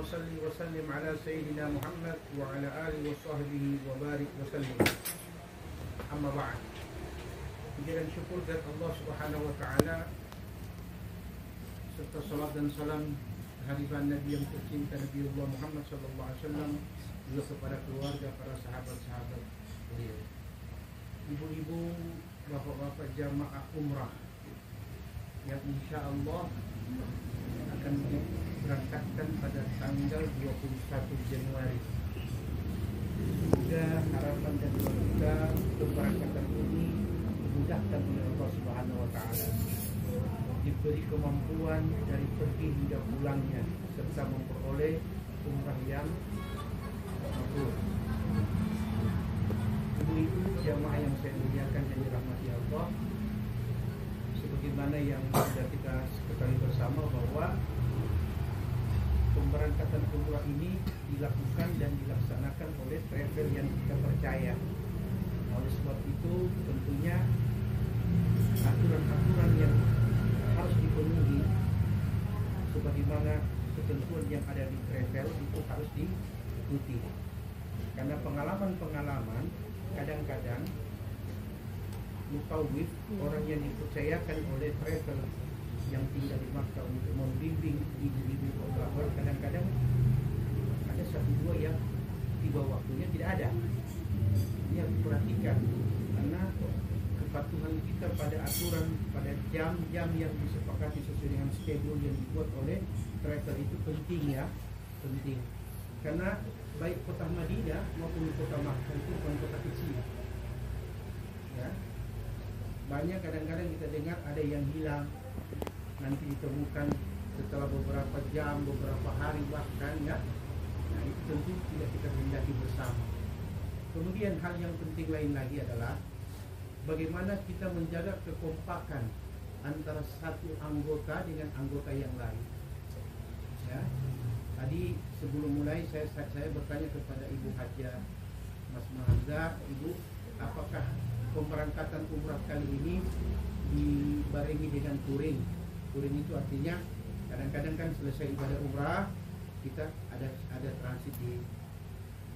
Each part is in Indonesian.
salli wa sallim ala sayyidina Muhammad wa ala alihi wa sahbihi wa barik wa sallim. Amma ba'd. Puji dan syukur kepada Allah Subhanahu wa taala serta salat dan salam kehadiran Nabi yang tercinta Nabi Allah Muhammad sallallahu alaihi wasallam juga kepada keluarga, para sahabat-sahabat beliau. Ibu-ibu, bapak-bapak jamaah umrah yang insya Allah akan diberangkatkan pada tanggal 21 Januari. Semoga harapan dan doa kita keberangkatan ini dimudahkan oleh Allah Subhanahu wa taala, diberi kemampuan dari pergi hingga pulangnya serta memperoleh umrah yang mabrur. Ibu-ibu jamaah yang saya muliakan dan dirahmati Allah, sebagaimana yang sudah kita ketahui bersama bahwa pemberangkatan umrah ini dilakukan dan dilaksanakan oleh travel yang kita percaya. Oleh sebab itu tentunya aturan-aturan yang harus dipenuhi sebagaimana ketentuan yang ada di travel itu harus diikuti. Karena pengalaman-pengalaman kadang-kadang mutawif, orang yang dipercayakan oleh travel yang tinggal di Makkah untuk membimbing ibu-ibu umrah, kadang-kadang ada satu dua yang tiba waktunya tidak ada. Ini harus diperhatikan karena kepatuhan kita pada aturan, pada jam-jam yang disepakati sesuai dengan schedule yang dibuat oleh travel itu penting ya, penting. Karena baik kota Madinah maupun kota Makkah itu bukan kota kecil. Ya. Banyak kadang-kadang kita dengar ada yang hilang, nanti ditemukan setelah beberapa jam, beberapa hari bahkan ya. Nah itu tentu tidak kita hendaki bersama. Kemudian hal yang penting lain lagi adalah bagaimana kita menjaga kekompakan antara satu anggota dengan anggota yang lain. Ya. Tadi sebelum mulai saya bertanya kepada Ibu Hajah Mas Mahaza, Ibu, apakah pemberangkatan umrah kali ini dibarengi dengan touring? Touring itu artinya kadang-kadang kan selesai ibadah umrah kita ada transit di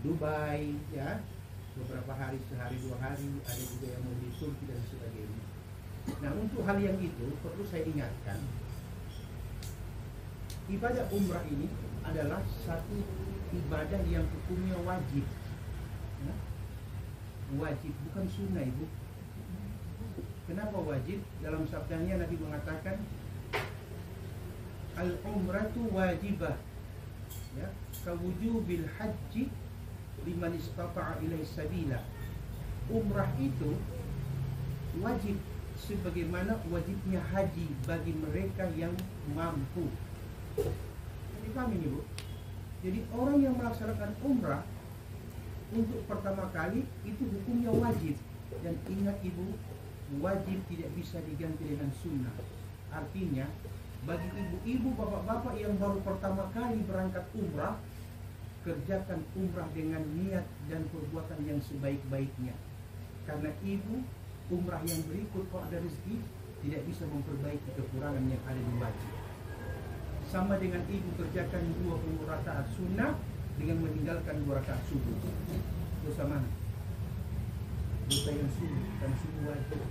Dubai ya, beberapa hari, sehari dua hari, ada juga yang mau di Turki dan sebagainya. Nah untuk hal yang itu perlu saya ingatkan, ibadah umrah ini adalah satu ibadah yang hukumnya wajib ya? Wajib, bukan sunnah Ibu. Kenapa wajib? Dalam sabdanya Nabi mengatakan al-umratu wajibah ya, kawujubil haji liman istata'a ilaihi sabila. Umrah itu wajib sebagaimana wajibnya haji bagi mereka yang mampu. Jadi paham ini Bu? Jadi orang yang melaksanakan umrah untuk pertama kali itu hukumnya wajib. Dan ingat Ibu, wajib tidak bisa diganti dengan sunnah. Artinya bagi ibu-ibu, bapak-bapak yang baru pertama kali berangkat umrah, kerjakan umrah dengan niat dan perbuatan yang sebaik-baiknya. Karena ibu, umrah yang berikut kalau ada rezeki tidak bisa memperbaiki kekurangan yang ada di wajib. Sama dengan ibu kerjakan 20 rakaat sunnah dengan meninggalkan 2 rakaat subuh. Dosa mana? Dosa yang sunnah dan sunnah wajib.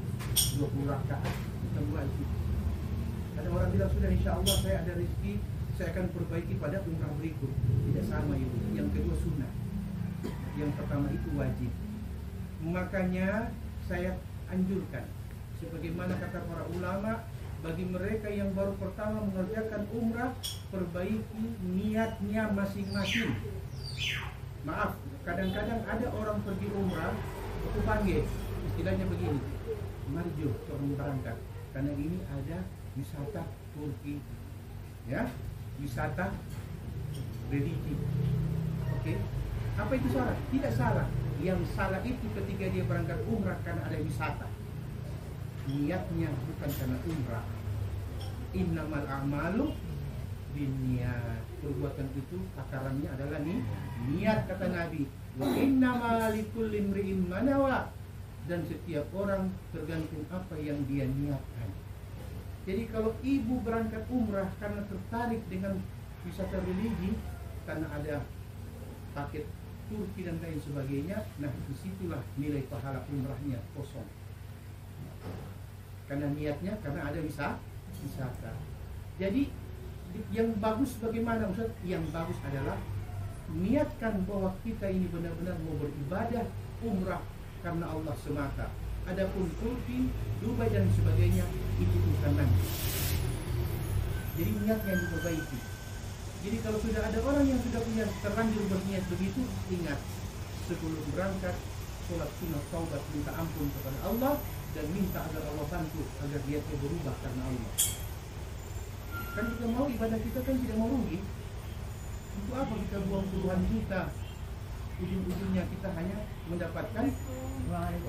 20 rakaat bukan wajib. Ada orang bilang sudah insya Allah saya ada rezeki, saya akan perbaiki pada umrah berikut. Tidak sama ibu. Yang kedua sunnah. Yang pertama itu wajib. Makanya saya anjurkan, sebagaimana kata para ulama, bagi mereka yang baru pertama mengerjakan umrah, perbaiki niatnya masing-masing. Maaf, kadang-kadang ada orang pergi umrah, itu panggil, istilahnya begini, mari Jo, coba berangkat, karena ini ada wisata Turki, ya, wisata religi. Oke, apa itu salah? Tidak salah. Yang salah itu ketika dia berangkat umrah karena ada wisata. Niatnya bukan karena umrah. Innamal a'malu binniyat. Perbuatan itu takarannya adalah niat, kata Nabi. Wa innamal likulli imri'in ma nawa. Dan setiap orang tergantung apa yang dia niatkan. Jadi kalau ibu berangkat umrah karena tertarik dengan wisata religi, karena ada paket Turki dan lain sebagainya, nah disitulah nilai pahala umrahnya kosong. Karena niatnya karena ada wisata. Jadi yang bagus bagaimana Ustaz? Yang bagus adalah niatkan bahwa kita ini benar-benar mau beribadah umrah karena Allah semata. Adapun Turki, Dubai dan sebagainya itu bukan nanti. Jadi niatnya yang diperbaiki. Jadi kalau sudah ada orang yang sudah punya terlanjur berniat begitu, ingat sebelum berangkat sholat sunnah taubat, minta ampun kepada Allah dan minta agar Allah bantu agar niatnya berubah karena Allah. Kan kita mau ibadah kita kan tidak mau rugi. Untuk apa kita buang puluhan juta? Ujung-ujungnya kita hanya mendapatkan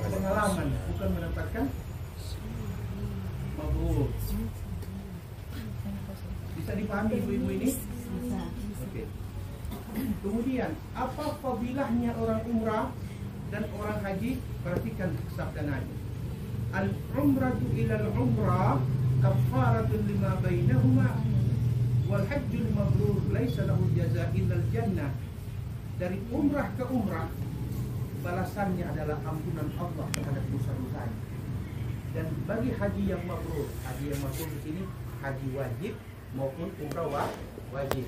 pengalaman, bukan mendapatkan mabrur. Bisa dipahami ibu-ibu ini? Oke. Kemudian, apa fadilahnya orang umrah dan orang haji? Perhatikan sabda Nabi. Al-umratu ilal umrah kafaratun lima bainahuma wal hajjul mabrur laisa lahu jazaa illal jannah. Dari umrah ke umrah balasannya adalah ampunan Allah terhadap dosa-dosanya. Dan bagi haji yang mabrur di sini haji wajib maupun umrah wajib,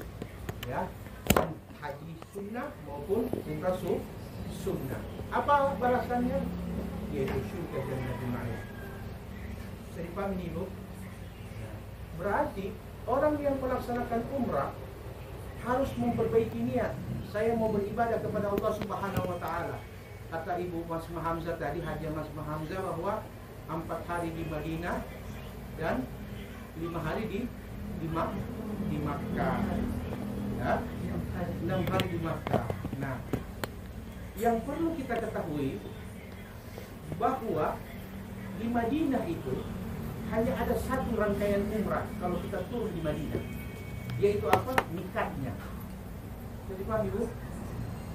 ya, dan haji sunnah maupun umrah sunnah. Apa balasannya? Yaitu syurga jannatul ma'wa. Bisa dipahami ini, Bu? Berarti orang yang melaksanakan umrah harus memperbaiki niat. Saya mau beribadah kepada Allah Subhanahu wa taala. Kata Ibu Mas Hamzah tadi, Haji Mas Hamzah, bahwa 4 hari di Madinah dan 5 hari di Makkah. Ya, 6 hari di Makkah. Nah, yang perlu kita ketahui bahwa di Madinah itu hanya ada satu rangkaian umrah kalau kita turun di Madinah, yaitu apa? Mikatnya. Jadi paham Ibu?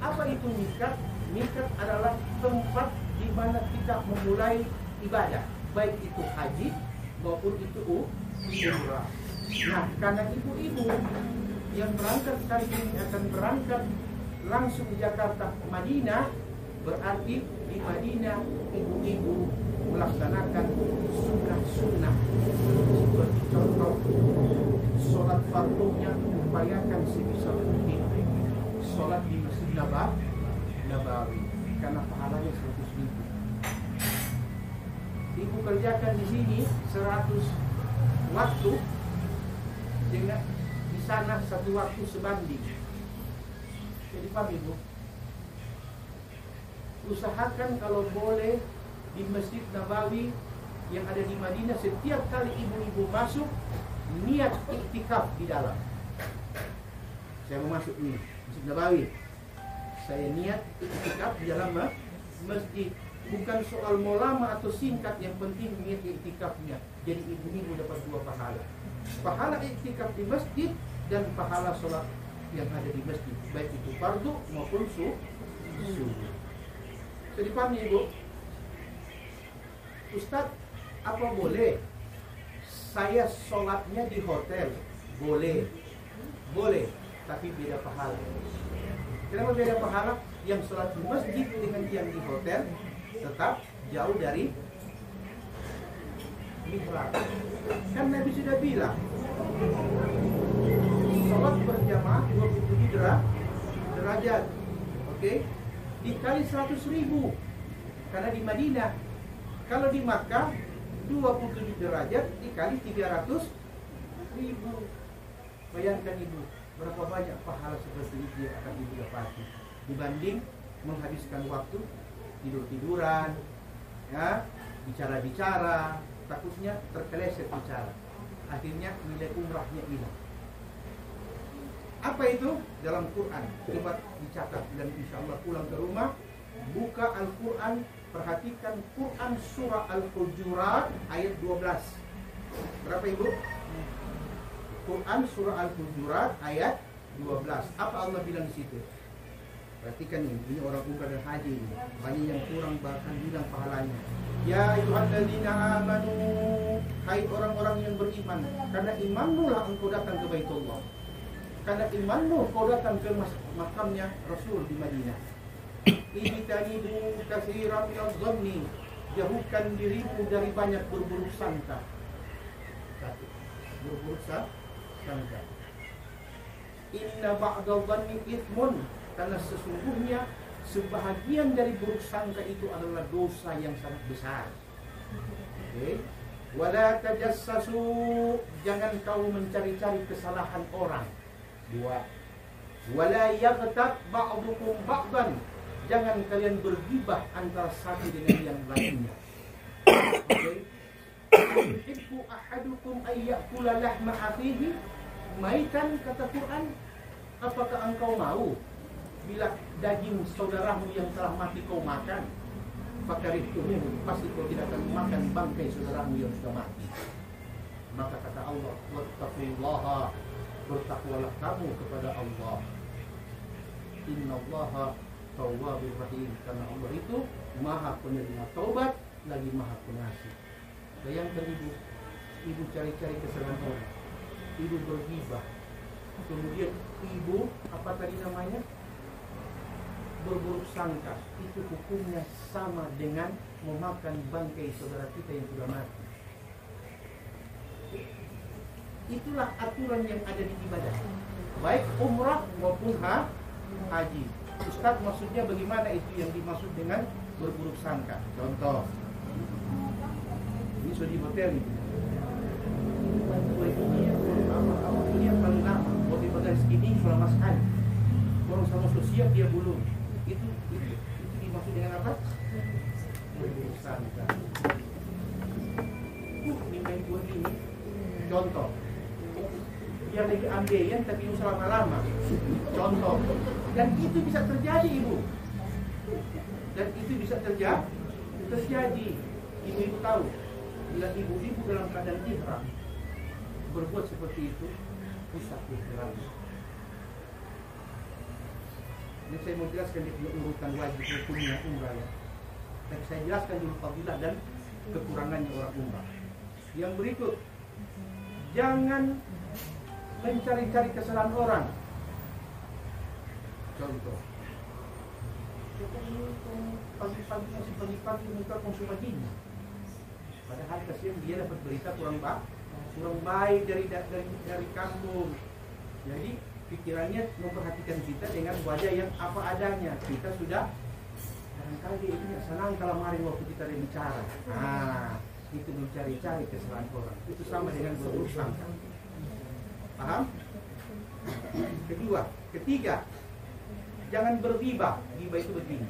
Apa itu mikat? Mikat adalah tempat di mana kita memulai ibadah, baik itu haji maupun itu umrah. Nah, karena ibu-ibu yang berangkat kali ini akan berangkat langsung Jakarta ke Madinah, berarti di Madinah ibu-ibu melaksanakan sunnah-sunnah seperti contoh sholat fardunya upayakan sebisa mungkin sholat di Masjid Nabawi karena pahalanya 100.000. Ibu kerjakan di sini 100 waktu dengan di sana 1 waktu sebanding. Jadi paham Ibu? Usahakan kalau boleh di Masjid Nabawi yang ada di Madinah, setiap kali ibu-ibu masuk niat iktikaf di dalam. Saya mau masuk ini Masjid Nabawi, saya niat iktikaf di dalam masjid. Bukan soal mau lama atau singkat, yang penting niat iktikafnya. Jadi ibu-ibu dapat 2 pahala. Pahala iktikaf di masjid dan pahala sholat yang ada di masjid, baik itu fardu maupun sunnah. Jadi paham Ibu? Ustaz, apa boleh saya sholatnya di hotel? Boleh, tapi beda pahala. Kenapa beda pahala? Yang sholat di masjid dengan yang di hotel tetap jauh dari mihrab. Kan Nabi sudah bilang sholat berjamaah 27 derajat, oke? Dikali 100.000. Karena di Madinah, kalau di Makkah 27 derajat dikali 300.000. Bayangkan Ibu, berapa banyak pahala seperti itu yang akan Ibu dapati dibanding menghabiskan waktu tidur-tiduran, ya, bicara-bicara, takutnya terkeleset bicara. Akhirnya nilai umrahnya hilang. Apa itu? Dalam Quran. Coba dicatat dan insya Allah pulang ke rumah, buka Al-Quran, perhatikan Quran surah Al-Hujurat ayat 12. Berapa Ibu? Quran surah Al-Hujurat ayat 12. Apa Allah bilang di situ? Perhatikan ini orang umrah dan haji ini. Banyak yang kurang bahkan bilang pahalanya. Ya ayyuhalladzina amanu, hai orang-orang yang beriman, karena imanmulah engkau datang ke Baitullah. karena imanmu kau datang ke makamnya Rasul di Madinah. Ijtanibu katsiran minadh dhanni, jauhkan dirimu dari banyak berburuk sangka. Satu, berburuk sangka. Inna ba'dadh dhanni ithmun, karena sesungguhnya sebahagian dari buruk sangka itu adalah dosa yang sangat besar. Okay. Wala tajassasu, jangan kau mencari-cari kesalahan orang. Dua. Wala yaghtab ba'dukum ba'dan, jangan kalian bergibah antara satu dengan yang lainnya. Okay. Yuhibbu ahadukum ay ya'kula lahma akhihi maitan, kata Quran. Apakah engkau mau bila daging saudaramu yang telah mati kau makan? Fakarihtumu, pasti kau tidak akan makan bangkai saudaramu yang sudah mati. Maka kata Allah, wattaqullaha, bertakwalah kamu kepada Allah. Innallaha tawwabur rahim, karena Allah itu maha penerima taubat lagi maha pengasih. Bayangkan ibu cari-cari kesalahan orang, ibu bergibah, kemudian ibu apa tadi namanya, berburuk sangka, itu hukumnya sama dengan memakan bangkai saudara kita yang sudah mati. Itulah aturan yang ada di ibadah, baik umrah maupun haji. Ustaz, maksudnya bagaimana itu yang dimaksud dengan berburuk sangka? Contoh, ini sudah di hotel ini. Ini yang paling lama, mau dibagai segini selama sekali. Orang sama sosial dia belum. Itu dimaksud dengan apa? Berburuk sangka. Ini main buat ini. Contoh, dia lagi ambeien tapi usaha lama-lama. Contoh, dan itu bisa terjadi ibu. Dan itu bisa terjadi. Ibu tahu, bila ibu-ibu dalam keadaan ihram berbuat seperti itu, rusak ihram. Ini saya mau jelaskan di urutan wajib hukumnya umrah ya. Dan saya jelaskan dulu fadilah dan kekurangannya orang umrah. Yang berikut, jangan mencari-cari kesalahan orang. Contoh, pagi-pagi masih pagi-pagi minta konsumsi gini. Padahal kasihan dia dapat berita kurang baik dari kampung. Jadi pikirannya memperhatikan kita dengan wajah yang apa adanya. Kita sudah barangkali dia ini senang kalau kemarin waktu kita ada bicara. Itu mencari-cari kesalahan orang. Itu sama dengan berburuk sangka. Paham? Ketiga, jangan berghibah. Ghibah itu begini.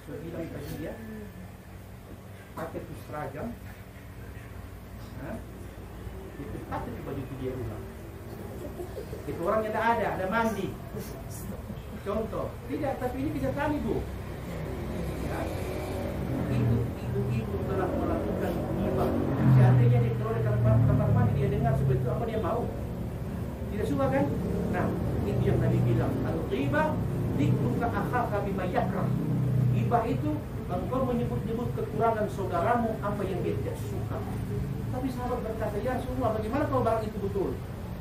Sudah bilang tadi ya, pakai tuh seragam, itu pakai baju dia ulang. Itu orangnya ada mandi. Contoh, tidak, tapi ini kenyataan ibu. Ya. Itu ibu-ibu telah melakukan ghibah. Seandainya dia keluar dari kamar mandi, dia dengar seperti itu, apa dia mau? Tidak suka kan? Nah, itu yang Nabi bilang, al-ghibah dzikruka akhaka bima yakrah. Ghibah itu engkau menyebut-nyebut kekurangan saudaramu apa yang dia tidak suka. Tapi sahabat berkata, ya Rasulullah, bagaimana kalau barang itu betul?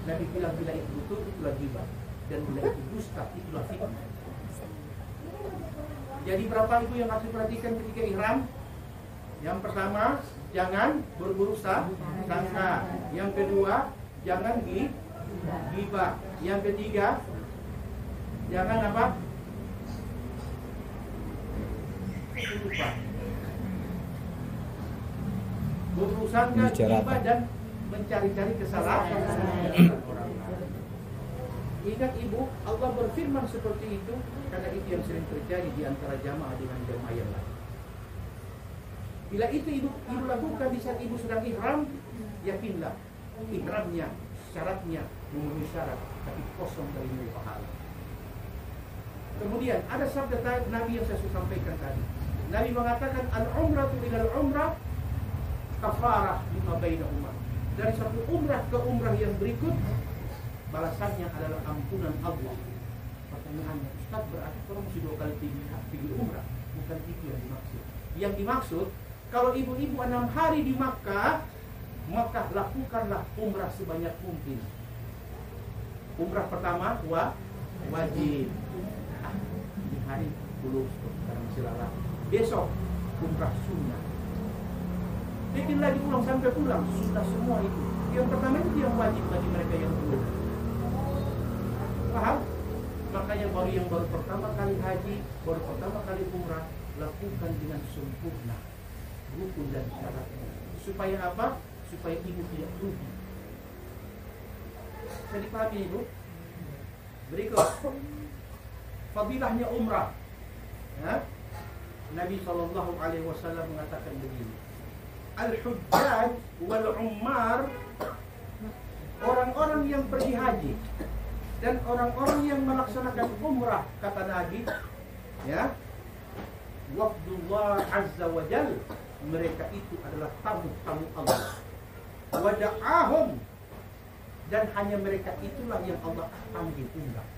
Nabi bilang, bila itu betul, itulah ghibah. Dan bila itu dusta, itulah fitnah. Jadi berapa itu yang harus diperhatikan ketika ihram? Yang pertama, jangan berburuk sangka. Yang kedua, jangan ghibah. Yang ketiga, jangan apa? Lupa. Berburuk sangka, ghibah, dan mencari-cari kesalahan orang lain. Ingat ibu, Allah berfirman seperti itu karena itu yang sering terjadi di antara jamaah dengan jamaah yang lain. Bila itu ibu lakukan di saat ibu sedang ihram, yakinlah ihramnya, syaratnya memenuhi syarat, tapi kosong dari nilai pahala. Kemudian ada sabda Nabi yang saya sudah sampaikan tadi. Nabi mengatakan al-umratu ilal umrah kafarah lima bainahuma. Dari satu umrah ke umrah yang berikut, balasannya adalah ampunan Allah. Pertanyaannya, Ustaz, berarti kalau mesti 2 kali pergi umrah? Bukan itu yang dimaksud. Yang dimaksud, kalau ibu-ibu 6 hari di Makkah, maka lakukanlah umrah sebanyak mungkin. Umrah pertama wajib. Di hari 10 sekarang masih lalai. Besok umrah sunnah. Bikin lagi pulang sampai pulang sudah semua itu. Yang pertama itu yang wajib bagi mereka yang belum. Paham? Makanya yang baru pertama kali haji, baru pertama kali umrah, lakukan dengan sempurna rukun dan syaratnya. Supaya apa? Supaya ibu tidak rugi. Saya dipahami ibu? Berikut fadilahnya umrah. Ya? Nabi SAW mengatakan begini. Al-hujjaj wal-ummar, orang-orang yang pergi haji dan orang-orang yang melaksanakan umrah, kata Nabi, ya, wafdullah azza wa jal, mereka itu adalah tamu-tamu Allah. Wada'ahum, dan hanya mereka itulah yang Allah panggil undang.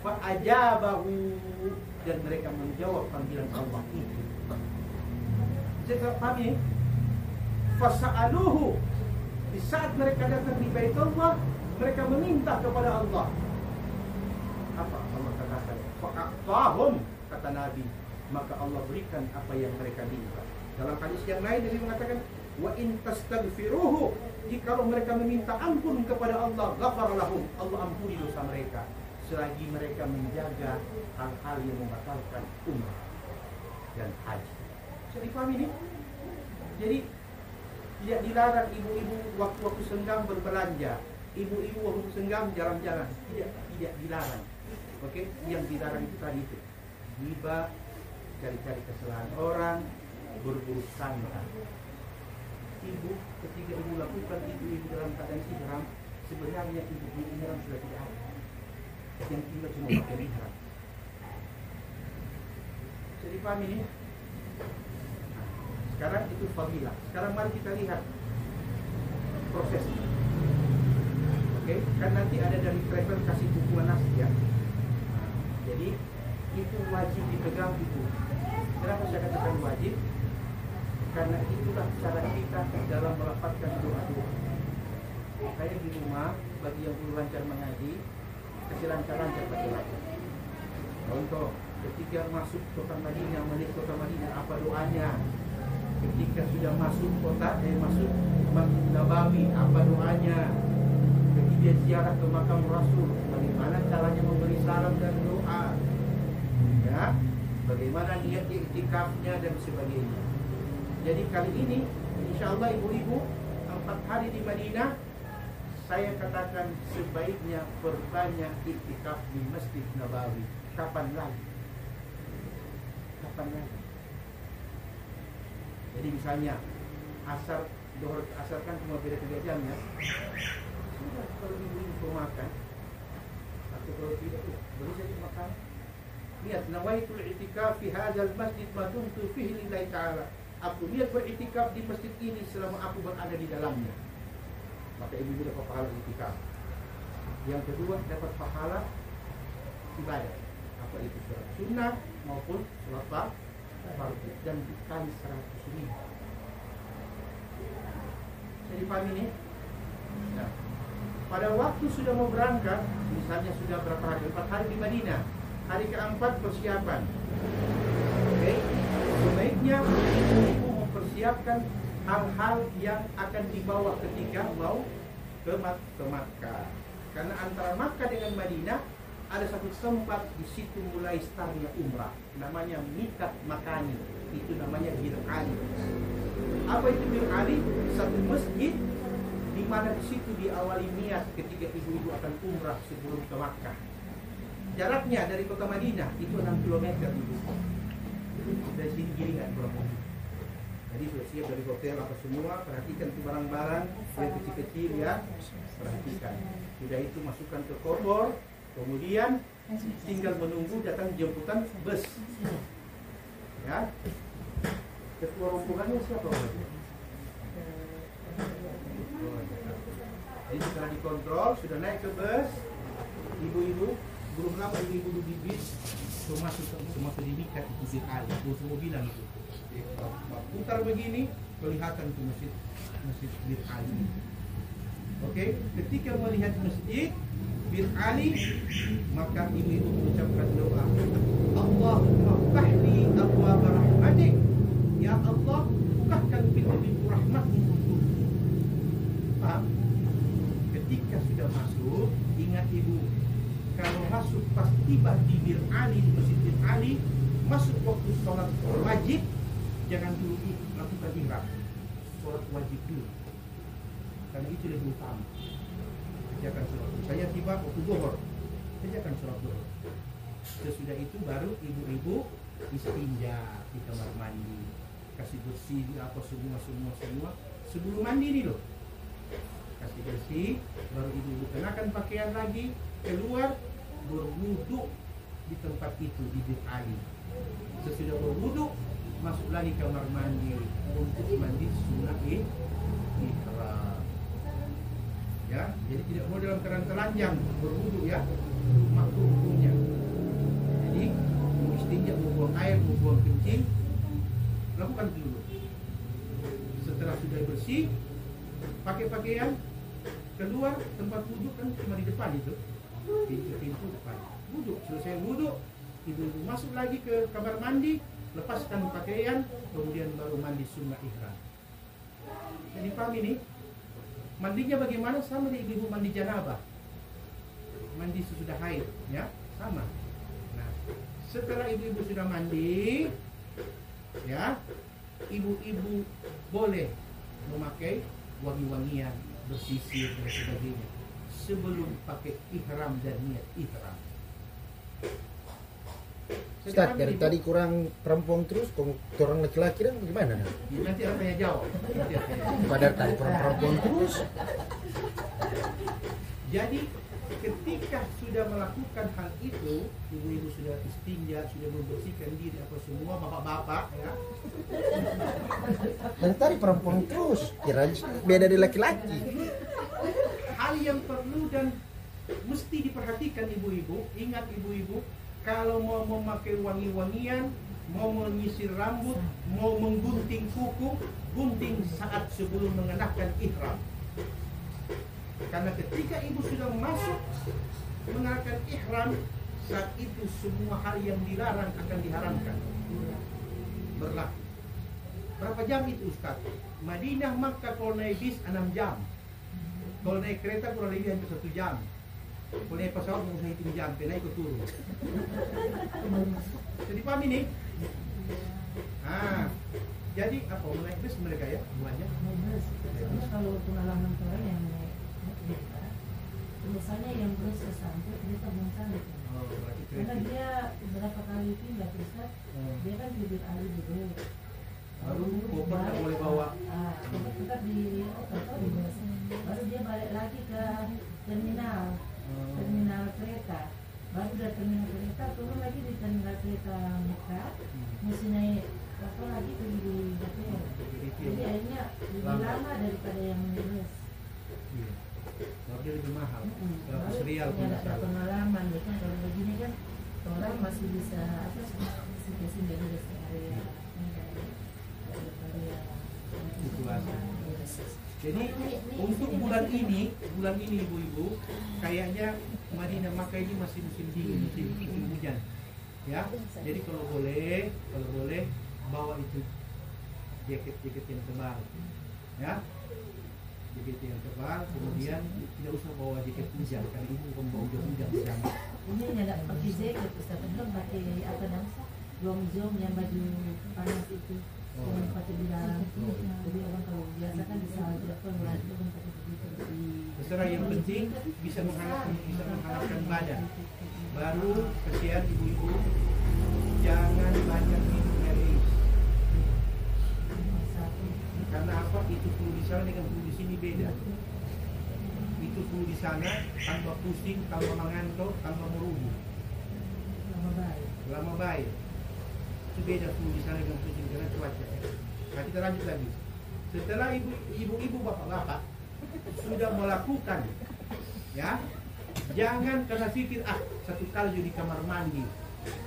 Fa'ajabahu, dan mereka menjawab panggilan Allah itu. Jadi kami fasa'aluhu, di saat mereka datang di Baitullah, mereka meminta kepada Allah. Apa Allah katakan? Fa'atahum, kata Nabi, maka Allah berikan apa yang mereka minta. Dalam hadis yang lain Nabi mengatakan, wa in tastaghfiruhu, jika mereka meminta ampun kepada Allah, ghafara lahum, Allah ampuni dosa mereka, selagi mereka menjaga hal-hal yang membatalkan umrah dan haji. Bisa dipahami ini? Jadi tidak dilarang ibu-ibu waktu-waktu senggang berbelanja, ibu-ibu waktu senggang jalan-jalan, tidak dilarang. Oke, yang dilarang itu tadi itu riba, cari-cari kesalahan orang, berburu sangka. Ibu, ketika ibu lakukan ibu dalam keadaan ihram, sebenarnya ibu ihram sudah tidak ada. Yang tinggal cuma pakai ihram. Jadi paham ini? Sekarang itu fadilah. Sekarang mari kita lihat prosesnya. Oke, kan nanti ada dari travel kasih buku manas ya. Jadi itu wajib dipegang itu. Kenapa saya katakan wajib? Karena itulah cara kita dalam melafazkan doa-doa. Kayak di rumah, bagi yang belum lancar mengaji, kasih lancar-lancar pakai lancar. Contoh, ketika masuk kota Madinah, menuju kota Madinah, apa doanya? Ketika sudah masuk kota, masuk Masjid Nabawi, apa doanya? Ketika ziarah ke makam Rasul, bagaimana caranya memberi salam dan doa? Ya, bagaimana niat iktikafnya dan sebagainya. Jadi kali ini, insya Allah ibu-ibu 4 hari di Madinah, saya katakan sebaiknya perbanyak iktikaf di Masjid Nabawi. Kapan lagi? Kapan lagi? Jadi misalnya asar, dohor asar kan cuma beda 3 jam ya. Sudah, kalau ibu-ibu makan atau kalau tidak, boleh saja makan. Lihat, nawaitul i'tikaf fi hadzal masjid ma dumtu fihi lillahi ta'ala. Aku niat beriktikaf di masjid ini selama aku berada di dalamnya. Maka ibu dapat pahala iktikaf. Yang kedua, dapat pahala ibadah. Apa itu sholat sunnah maupun sholat fardu, dan dikali 100.000. Jadi paham ini? Nah, pada waktu sudah mau berangkat, misalnya sudah berapa hari? 4 hari di Madinah. Hari keempat persiapan. Oke, sebaiknya ibu mempersiapkan hal-hal yang akan dibawa ketika mau ke Makkah. Karena antara Makkah dengan Madinah ada satu tempat, di situ mulai startnya umrah, namanya Miqat Makani. Itu namanya Bir Ali. Apa itu Bir Ali? Satu masjid di mana di situ diawali niat ketika ibu-ibu akan umrah sebelum ke Makkah. Jaraknya dari kota Madinah itu 6 km ibu. Dari sini giringan kurang lebih. Jadi sudah siap dari hotel apa semua, perhatikan tuh barang-barang yang kecil-kecil ya, perhatikan. Sudah itu masukkan ke koper. Kemudian tinggal menunggu datang jemputan bus. Ya. Ketua rombongannya siapa? Jadi setelah dikontrol, sudah naik ke bus, ibu-ibu, belum lama ibu-ibu di bis, semua di Miqat di Ali, semua bilang itu. Putar begini, kelihatan ke masjid Bir Ali. Oke, ketika melihat masjid Bir Ali, maka ibu-ibu mengucapkan doa, Allahumma ftahli abwaab rahmatik. Ya Allah, bukakan pintu-pintu rahmatmu untukku. Paham? Ketika sudah masuk, ingat ibu, kalau masuk pas tiba di Bir Ali, di masjid Bir Ali, masuk waktu sholat wajib, jangan dulu lakukan ihram. Sholat wajib dulu, karena itu lebih utama. Kerjakan sholat. Saya tiba waktu zuhur, kerjakan sholat zuhur. Sesudah itu baru ibu-ibu istinja di kamar mandi, kasih bersih apa semua sebelum mandi nih loh. Kasih bersih, baru ibu-ibu kenakan pakaian lagi, keluar berwudu di tempat itu di Bir Ali. Sesudah berwudu, masuk lagi kamar mandi untuk mandi sunnah ihram. Ya, jadi tidak boleh dalam keadaan telanjang berwudu ya, makruh hukumnya. Jadi mau istinja, mau buang air, mau buang kencing, lakukan dulu. Setelah sudah bersih, pakai pakaian, keluar tempat wudhu kan cuma di depan itu, pintu depan. Wudhu, selesai wudhu, ibu-ibu masuk lagi ke kamar mandi, lepaskan pakaian, kemudian baru mandi sunnah ihram. Jadi paham ini? Mandinya bagaimana? Sama dengan ibu mandi janabah, mandi sesudah haid, ya sama. Nah, setelah ibu-ibu sudah mandi, ya, ibu-ibu boleh memakai wangi-wangian, bersisir dan sebagainya sebelum pakai ihram dan niat ihram. Ustaz, dari tadi kurang perempuan terus, orang laki-laki dan bagaimana? Nanti apa yang jawab? Pada tadi kurang perempuan terus. Jadi ketika sudah melakukan hal itu, ibu-ibu sudah istinja, sudah membersihkan diri apa semua, bapak-bapak ya. Dan tadi perempuan terus, kira beda dari laki-laki. Hal yang perlu dan mesti diperhatikan ibu-ibu, ingat ibu-ibu, kalau mau memakai wangi-wangian, mau menyisir rambut, mau menggunting kuku, gunting saat sebelum mengenakan ihram. Karena ketika ibu sudah masuk mengenakan ihram, saat itu semua hal yang dilarang akan diharamkan. Berlaku. Berapa jam itu Ustaz? Madinah, Makkah kalau naik bis 6 jam. Kalau naik kereta kurang lebih hampir 1 jam. Kalau naik pesawat nggak usah hitung jam, naik ke turun. Jadi paham ini? Jadi apa? Naik bis mereka ya semuanya? Karena kalau pengalaman orang yang naik kereta, misalnya yang bus sampai kereta belum sampai. Karena dia beberapa kali pindah Ustaz, dia kan di Bir Ali dulu. Baru koper nggak boleh bawa. Koper tetap di bus. Baru dia balik lagi ke terminal kereta. Baru dari terminal kereta turun lagi di terminal kereta Mekah, mesti naik apa lagi pergi di Jakarta. Jadi akhirnya lebih lama daripada yang bus. Iya. Tapi lebih mahal. Baru Serial pun ada pengalaman, bukan kalau begini kan orang masih bisa apa sih dari rest area. Jadi untuk bulan ini ibu-ibu, kayaknya Madinah Makkah ini masih musim dingin, musim hujan, ya. Jadi kalau boleh bawa itu jaket yang tebal, ya. Jaket yang tebal, kemudian tidak usah bawa jaket hujan karena ibu bukan bawa hujan sedang. Ini nggak pakai jaket, Ustaz, belum pakai apa namanya? Zom yang baju panas itu. Yang pakai di dalam. Jadi orang kalau biasa kan bisa jatuh itu kan pakai begitu. Terserah, yang penting bisa menghangatkan badan. Baru kesian ibu-ibu, jangan banyak minum air es. Karena apa? Itu flu di sana dengan flu di sini beda. Itu flu di sana tanpa pusing, tanpa mengantuk, tanpa merubuh. Lama baik. Itu beda flu di sana dengan pusing karena cuaca. Nah, kita lanjut lagi. Setelah ibu-ibu bapak-bapak sudah melakukan, ya, jangan karena pikir satu kali di kamar mandi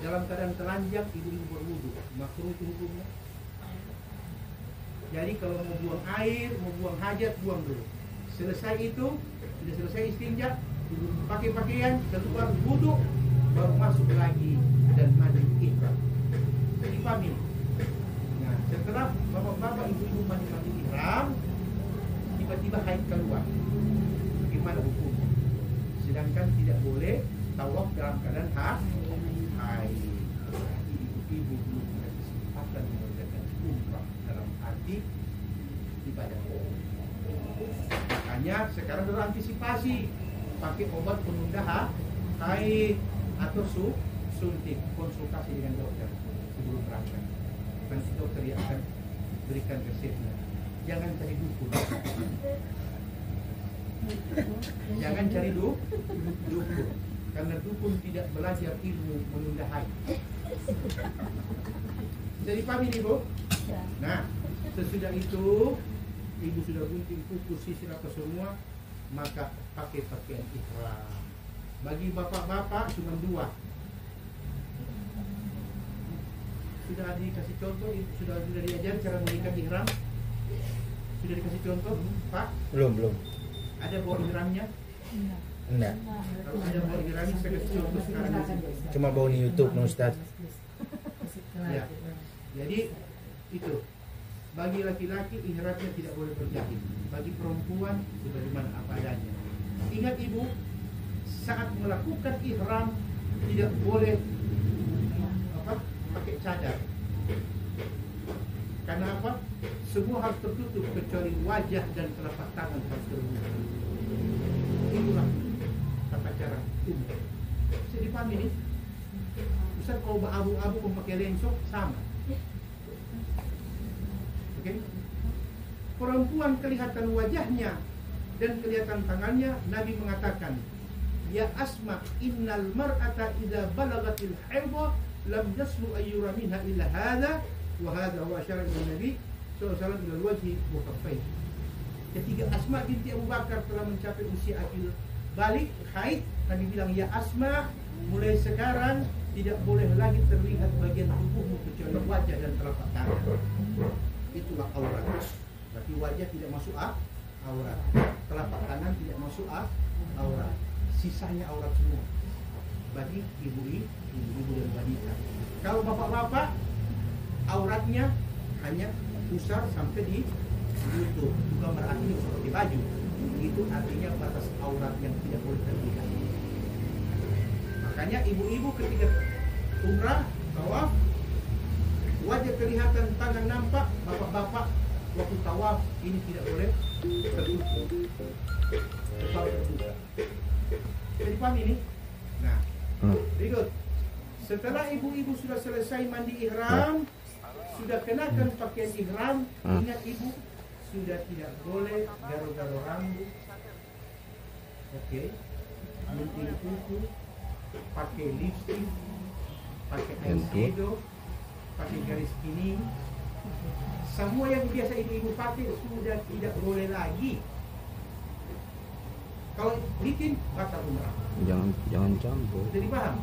dalam keadaan telanjang ibu-ibu berwudu, makruh itu hukumnya. Jadi kalau mau buang air, mau buang hajat, buang dulu. Selesai itu, sudah selesai istinja, pakai pakaian, keluar wudhu, baru masuk lagi dan mandi ihram. Jadi pahami. Nah, setelah bapak-bapak, ibu-ibu mandi ihram, tiba-tiba haid keluar. Bagaimana hukumnya? Sedangkan tidak boleh tawaf dalam keadaan haid. Ibu belum punya kesempatan mengerjakan umrah dalam arti ibadah. Makanya sekarang sudah antisipasi, pakai obat penunda haid atau suntik, konsultasi dengan dokter sebelum berangkat. Nanti dokter yang akan berikan resepnya. Jangan cari dukun. Jangan cari dukun, karena dukun tidak belajar ilmu menunda haid. Jadi paham ini, Bu? Nah, sesudah itu ibu sudah gunting kuku, sisir apa semua, maka pakai pakaian ihram. Bagi bapak-bapak cuma 2. Sudah dikasih contoh, sudah diajar cara mengikat ihram. Sudah dikasih contoh, Pak? Belum. Ada bawa ihramnya? Enggak. Kalau ada bawa ihramnya, saya kasih contoh sekarang. Cuma bawa di YouTube, no, Ustaz. Ya. Jadi itu. Bagi laki-laki ihramnya tidak boleh berjahit. Bagi perempuan sebagaimana apa adanya. Ingat ibu, saat melakukan ihram tidak boleh pakai cadar. Karena apa? Semua harus tertutup kecuali wajah dan telapak tangan harus terbuka. Itulah tata cara umrah. Bisa dipahami ini? Ustaz kalau abu-abu memakai lensok sama. Oke? Perempuan kelihatan wajahnya dan kelihatan tangannya. Nabi mengatakan, ya Asma, innal mar'ata idza balagatil haidha lam yaslu ayyura minha illa hadha wa hadha huwa asyara Nabi sallallahu alaihi wasallam wajhi wa kaffaihi. Ketika Asma binti Abu Bakar telah mencapai usia akil balik haid, Nabi bilang, ya Asma, mulai sekarang tidak boleh lagi terlihat bagian tubuhmu kecuali wajah dan telapak tangan. Itulah aurat. Berarti wajah tidak masuk aurat, telapak tangan tidak masuk aurat, sisanya aurat semua bagi ibu-ibu dan wanita. Kalau bapak-bapak, auratnya hanya pusar sampai di lutut, bukan berarti seperti baju. Itu artinya batas aurat yang tidak boleh terlihat. Makanya ibu-ibu ketika umrah, tawaf, wajah kelihatan, tangan nampak. Bapak-bapak waktu tawaf ini tidak boleh tertutup. Jadi paham ini? Nah, berikut. Setelah ibu-ibu sudah selesai mandi ihram, sudah kenakan pakaian ihram, ingat ibu, sudah tidak boleh garo-garo rambut. Oke. Gunting kuku, pakai lipstick, pakai eyeshadow, pakai garis ini. Semua yang biasa ibu-ibu pakai sudah tidak boleh lagi. Kalau bikin batal umrah. Jangan campur. Jadi paham?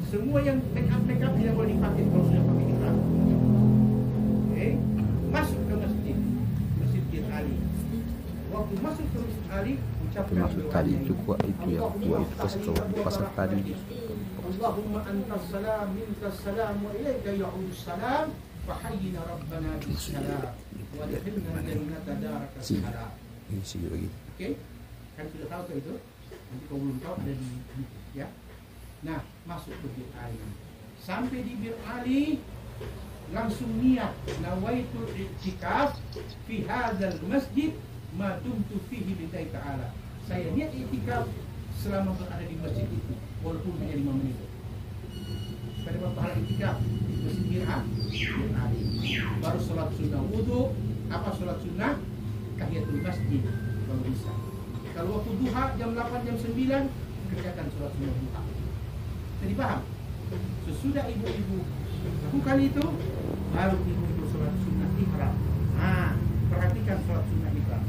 Semua yang make up tidak boleh dipakai kalau sudah pakai ihram. Oke, masuk ke masjid Ali. Waktu masuk ke masjid Ali, ucapkan Termasuk tadi itu kuat itu ya, kuat itu pasal tadi. Allahumma antas salam, minkas salam, wa ilaika ya'udus salam, fahayyina rabbana bis salam, wa adkhilna jannata daraka salam. Isi lagi. Oke, kan sudah tahu itu. Nanti kalau belum tahu ada di ya. Nah, masuk ke Bir Ali. Sampai di Bir Ali, langsung niat nawaitul i'tikaf fi hadzal masjid ma dumtu fihi lillahi ta'ala. Saya niat i'tikaf selama berada di masjid itu, walaupun hanya 5 menit. Pada pahala i'tikaf di masjid Bir Ali. Baru sholat sunnah wudu, apa sholat sunnah? Tahiyatul masjid kalau bisa. Kalau waktu duha jam 8 jam 9 kerjakan sholat sunnah duha. Jadi paham? Sesudah ibu-ibu lakukan itu, baru ibu-ibu sholat sunnah ihram. Nah, perhatikan sholat sunnah ihram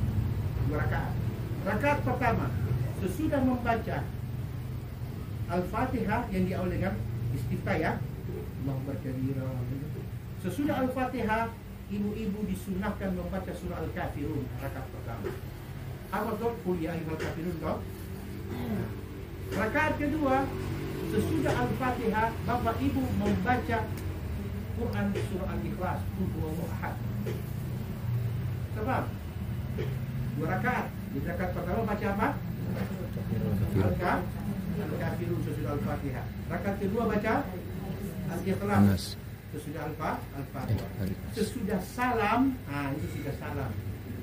2 rakaat. Rakaat pertama, sesudah membaca Al-Fatihah yang diawali dengan istiftah ya, Allahu Akbar kabira. Sesudah Al-Fatihah ibu-ibu disunahkan membaca surah Al-Kafirun rakaat pertama. Apa tuh kuliah Al-Kafirun toh? Rakaat kedua sesudah Al-Fatihah bapak ibu membaca Quran surah Al-Ikhlas Qul huwallahu ahad. Sebab 2 rakaat. Di rakaat pertama baca apa? Al-Kafirun sesudah Al-Fatihah. Rakaat kedua baca Al-Ikhlas sesudah Al-Fatihah. Sesudah salam, itu sudah salam.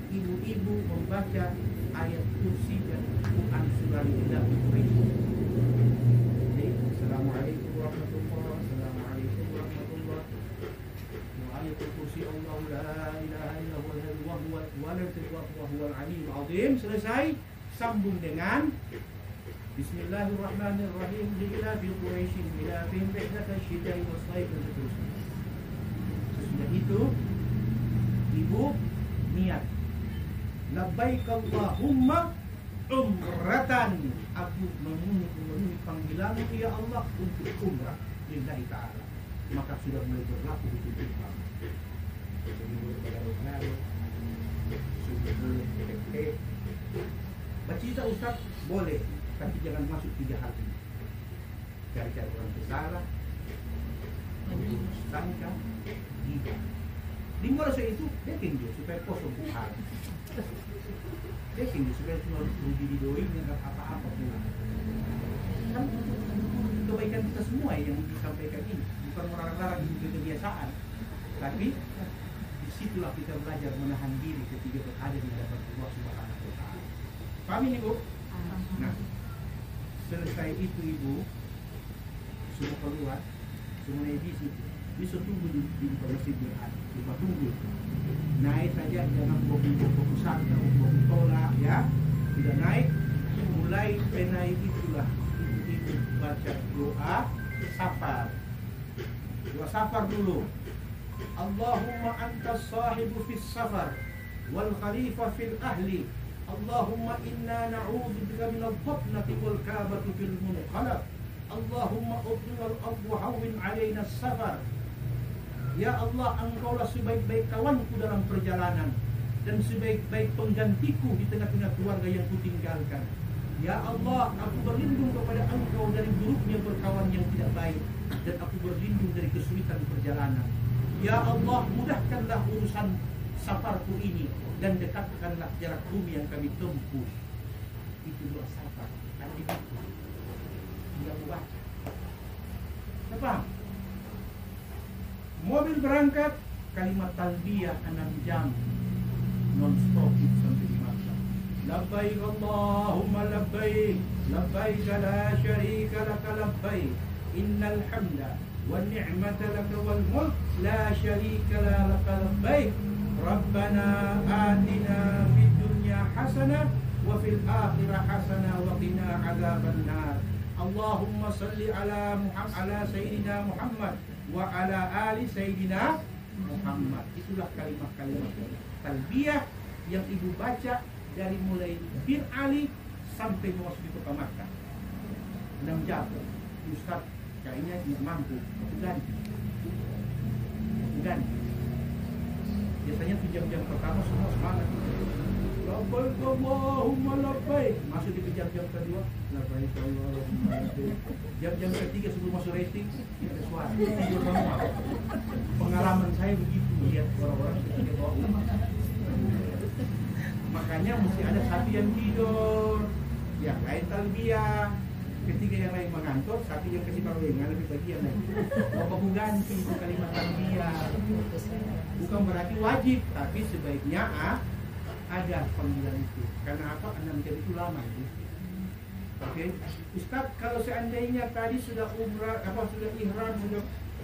Ibu-ibu membaca ayat kursi dan Quran surah Al-Ikhlas. Assalamualaikum warahmatullahi wabarakatuh. Ayatul kursi Allah la ilaha illallah wa huwal aliyyul azim. Selesai, sambung dengan Bismillahirrahmanirrahim. Ila fi Quraisyin ila fi rihlat asy-syita'i was-sayf dan seterusnya. Sesudah itu ibu niat labbaik Allahumma umratan, aku memenuhi panggilanmu ya Allah untuk umrah lillahi ta'ala. Maka sudah mulai berlaku hukum Islam. Sudah boleh bergaul-gaul, sudah boleh tek-tek. Bercerita Ustaz boleh, tapi jangan masuk 3 hal ini. Cari-cari orang bersalah, sangka, gibah. Di masa itu bikin dia supaya kosong hal. Bikin dia supaya cuma rugi di doi dengan apa-apa pula. Kan kebaikan kita semua yang disampaikan ini. Bukan melarang-larang itu kebiasaan, tapi disitulah kita belajar menahan diri ketika berada di hadapan Allah Subhanahu wa Ta'ala. Paham ini Bu? Nah, selesai itu ibu semua keluar, semuanya di situ. Bisa tunggu di masjid berada, cuma tunggu. Naik saja, jangan fokus santai, fokus tolak, ya. Tidak naik, mulai penaik itulah ibu baca doa safar. Doa safar dulu. Allahumma antas sahibu fis safar wal khalifah fil ahli. Allahumma inna na'udzubika minal fitnati wal kabati fil munqalab. Allahumma udnal ardu hawwin 'alaina safar. Ya Allah, engkaulah sebaik-baik kawanku dalam perjalanan dan sebaik-baik penggantiku di tengah-tengah keluarga yang kutinggalkan. Ya Allah, aku berlindung kepada engkau dari buruknya berkawan yang tidak baik, dan aku berlindung dari kesulitan perjalanan. Ya Allah, mudahkanlah urusan safarku ini dan dekatkanlah jarak bumi yang kami tempuh. Itu doa safar. Kan begitu. Dia baca. Apa? Mobil berangkat, kalimat talbiyah 6 jam non-stop sampai di Makkah. Labbaik Allahumma labbaik, labbaik la syarika laka labbaik, innal hamda wan ni'mata laka wal mulk la syarika laka labbaik. Rabbana atina fid dunya hasanah wa fil akhirah hasanah wa qina adzabannar. Allahumma salli ala sayyidina Muhammad wa ala ali sayyidina Muhammad. Itulah kalimat-kalimat talbiyah yang ibu baca dari mulai bin Ali sampai memasuki kota Makkah. 6 jam. Ustaz kayaknya tidak mampu. Aku ganti. Biasanya 3 jam pertama semua semangat. Labbaik Allahumma labbaik. Masuk di jam-jam kedua, labbaik Allahumma labbaik. Jam-jam ketiga sebelum masuk rating, tidak ada suara. Tidur semua. Pengalaman saya begitu lihat orang-orang ketika bawa umat. Makanya mesti ada satu yang tidur, yang lain talbiyah. Ketika yang lain mengantuk, satu yang kasih barengan lebih bagian lagi. Bapak ganti itu kalimat talbiyah. Bukan berarti wajib, tapi sebaiknya ada panggilan itu. Karena apa? 6 jam itu lama itu. Oke, Ustaz, kalau seandainya tadi sudah umrah, sudah ihram, sudah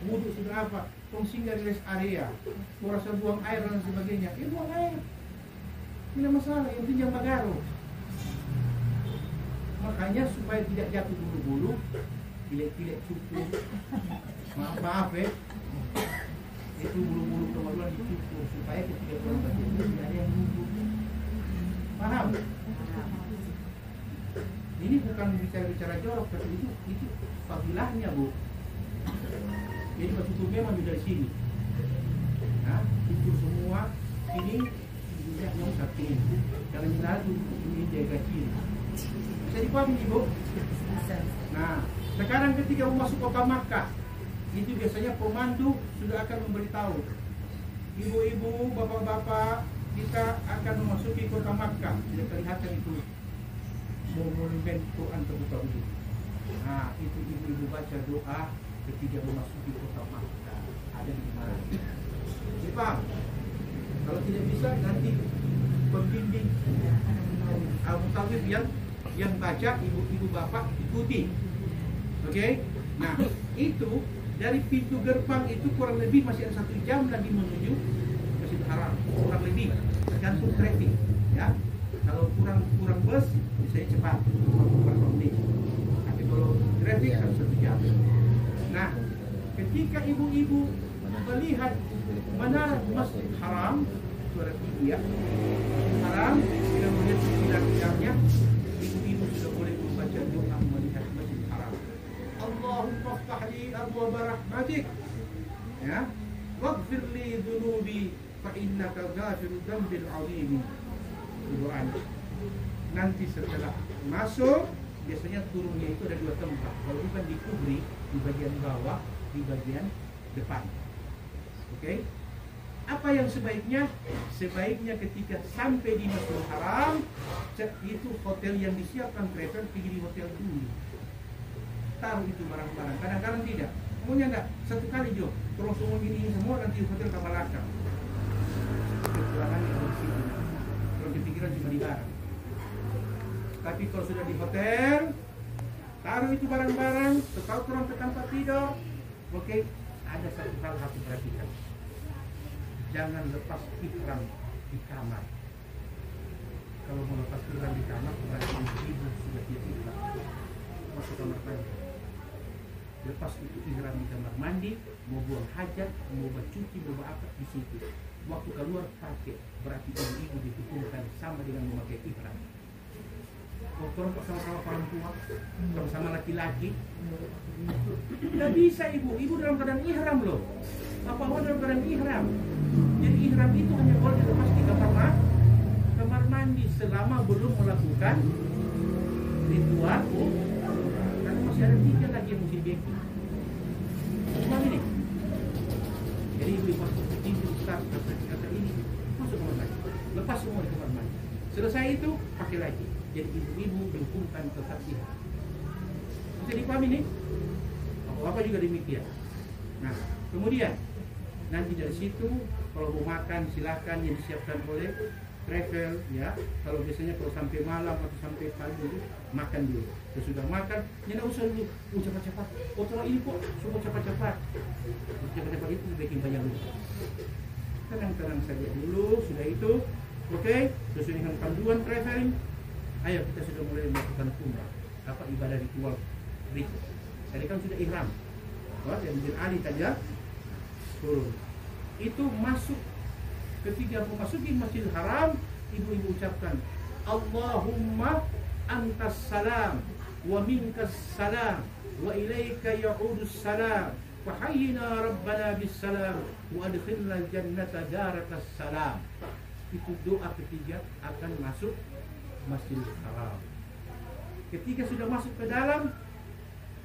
wudhu, sudah apa, singgah di rest area, rasa buang air dan sebagainya, buang air. Tidak masalah, yang penting jangan bagaro. Makanya supaya tidak jatuh bulu-bulu, pilek-pilek cukur. Maaf ya, itu bulu-bulu kemudian dicukur supaya ketika pulang bagian itu tidak ada yang bulu. Paham? Ini bukan bicara-bicara jorok, tapi itu fadilahnya Bu. Jadi cukur memang dari sini. Nah, itu semua ini tidak mau satu. Jangan lalu ini jaga kiri. Bisa dipahami Ibu? Nah, sekarang ketika masuk kota Makkah, itu biasanya pemandu sudah akan memberitahu, ibu-ibu, bapak-bapak, kita akan memasuki kota Makkah. Sudah kelihatan itu monumen Quran terbuka itu. Nah, itu ibu-ibu baca doa ketika memasuki kota Makkah. Ada di mana? Paham? Kalau tidak bisa nanti pembimbing Abu Talib yang baca, ibu-ibu bapak ikuti. Oke? Nah, itu dari pintu gerbang itu kurang lebih masih ada 1 jam lagi menuju Masjidil Haram. Kurang lebih tergantung traffic, ya. Kalau kurang bus bisa cepat, beberapa menit. Tapi kalau traffic harus 1 jam. Nah, ketika ibu-ibu melihat menara Masjidil Haram, suara tinggi ya, Haram, bila melihat pilar-pilarnya, ibu-ibu sudah boleh membaca doa melihat Masjidil Haram. Allahumma ftah li abwaaba rahmatik, ya, waghfir li dhunubi fa innaka ghafiru dzambil 'azim. Doanya. Nanti setelah masuk, biasanya turunnya itu ada 2 tempat. Kalau bukan di kubri, di bagian bawah, di bagian depan. Oke? Apa yang sebaiknya? Sebaiknya ketika sampai di Masjidil Haram, itu hotel yang disiapkan travel, pergi di hotel dulu. Taruh itu barang-barang. Kadang-kadang tidak. Maunya enggak, 1 kali Jo. Terus semua ini semua nanti hotel kapal lakar. Kekurangannya di situ. Kalau dipikiran cuma di barang. Tapi kalau sudah di hotel, taruh itu barang-barang, setelah turun ke tempat tidur. Oke, ada 1 hal harus perhatikan. Jangan lepas ihram di kamar. Kalau mau lepas ihram di kamar, berarti ibu sudah tidak ihram. Masuk kamar mandi. Lepas itu ihram di kamar mandi, mau buang hajat, mau bercuci, mau apa di situ. Waktu keluar pakai, berarti ibu dihukumkan sama dengan memakai ihram. Kalau sama-sama orang tua, sama-sama laki-laki, nggak bisa ibu dalam keadaan ihram loh. Apa dalam keadaan ihram? Jadi ihram itu hanya boleh dilepas di kamar mandi selama belum melakukan ritual. Karena masih ada 3 lagi yang mesti dibikin. Cuma ini. Jadi ibu masuk ke pintu besar kata ini, masuk kamar mandi, lepas semua di kamar mandi. Selesai itu pakai lagi. Jadi ibu-ibu dihukumkan tetap ihram. Bisa dipahami nih? Apa juga demikian. Nah, kemudian nanti dari situ kalau mau makan silahkan yang disiapkan oleh travel, ya. Kalau biasanya kalau sampai malam atau sampai pagi makan dulu. Kalau sudah makan, jangan usah dulu cepat-cepat. Oh, kalau ini kok semua cepat-cepat. Cepat-cepat itu bikin banyak lupa. Tenang-tenang saja dulu. Sudah itu, oke. Sesuai dengan panduan traveling. Ayo kita sudah mulai melakukan umrah. Apa ibadah ritual berikut. Tadi kan sudah ihram. Yang bin Ali saja turun. Itu masuk ketika memasuki Masjidil Haram, ibu-ibu ucapkan Allahumma antas salam wa minkas salam wa ilaika ya'udus salam wa hayyina rabbana bis salam wa adkhilna jannata darakas salam. Itu doa ketiga akan masuk Masjidil Haram. Ketika sudah masuk ke dalam,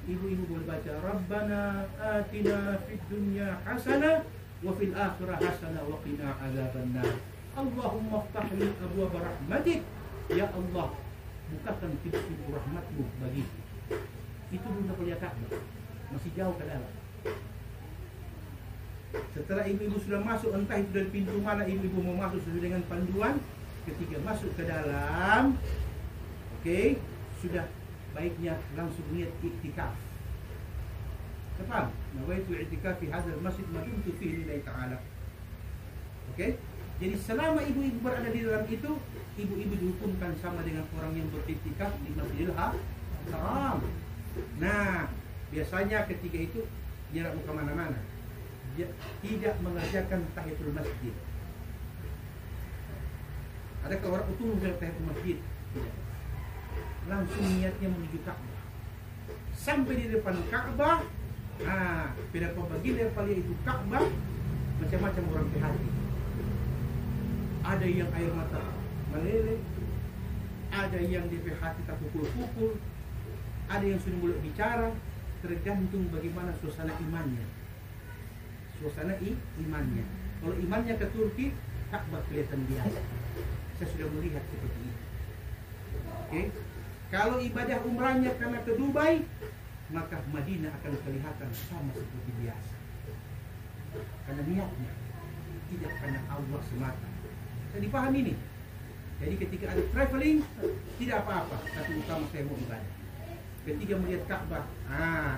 ibu-ibu boleh baca Rabbana atina fid dunya hasanah wa fil akhirah hasanah wa qina azabannar. Allahumma ftah li abwaaba rahmatik. Ya Allah, bukakan pintu rahmatmu bagiku. Itu belum boleh Ka'bah. Masih jauh ke dalam. Setelah ibu-ibu sudah masuk, entah itu dari pintu mana ibu-ibu mau masuk sesuai dengan panduan. Ketika masuk ke dalam, oke, sudah baiknya langsung niat iktikaf. Paham? Nawaitu i'tikaf fi hadzal masjid ma dumtu fihi lillahi ta'ala. Oke? Jadi selama ibu-ibu berada di dalam itu, ibu-ibu dihukumkan sama dengan orang yang beriktikaf di Masjidil Haram. Nah, biasanya ketika itu dia tidak mau kemana-mana. Dia tidak mengerjakan tahiyatul masjid. Adakah orang utuh mengerjakan tahiyatul masjid? Tidak. Langsung niatnya menuju Ka'bah. Sampai di depan Ka'bah, pada pembagi levelnya itu Ka'bah, macam-macam orang hati. Ada yang air mata meleleh, ada yang di hati tak pukul-pukul, ada yang sudah mulai bicara, tergantung bagaimana suasana imannya. Suasana imannya. Kalau imannya ke Turki, Ka'bah kelihatan biasa. Saya sudah melihat seperti itu. Oke. Kalau ibadah umrahnya karena ke Dubai, maka Madinah akan kelihatan sama seperti biasa. Karena niatnya tidak karena Allah semata. Saya dipahami ini. Jadi ketika ada traveling tidak apa-apa, tapi utama saya mau ibadah. Ketika melihat Ka'bah,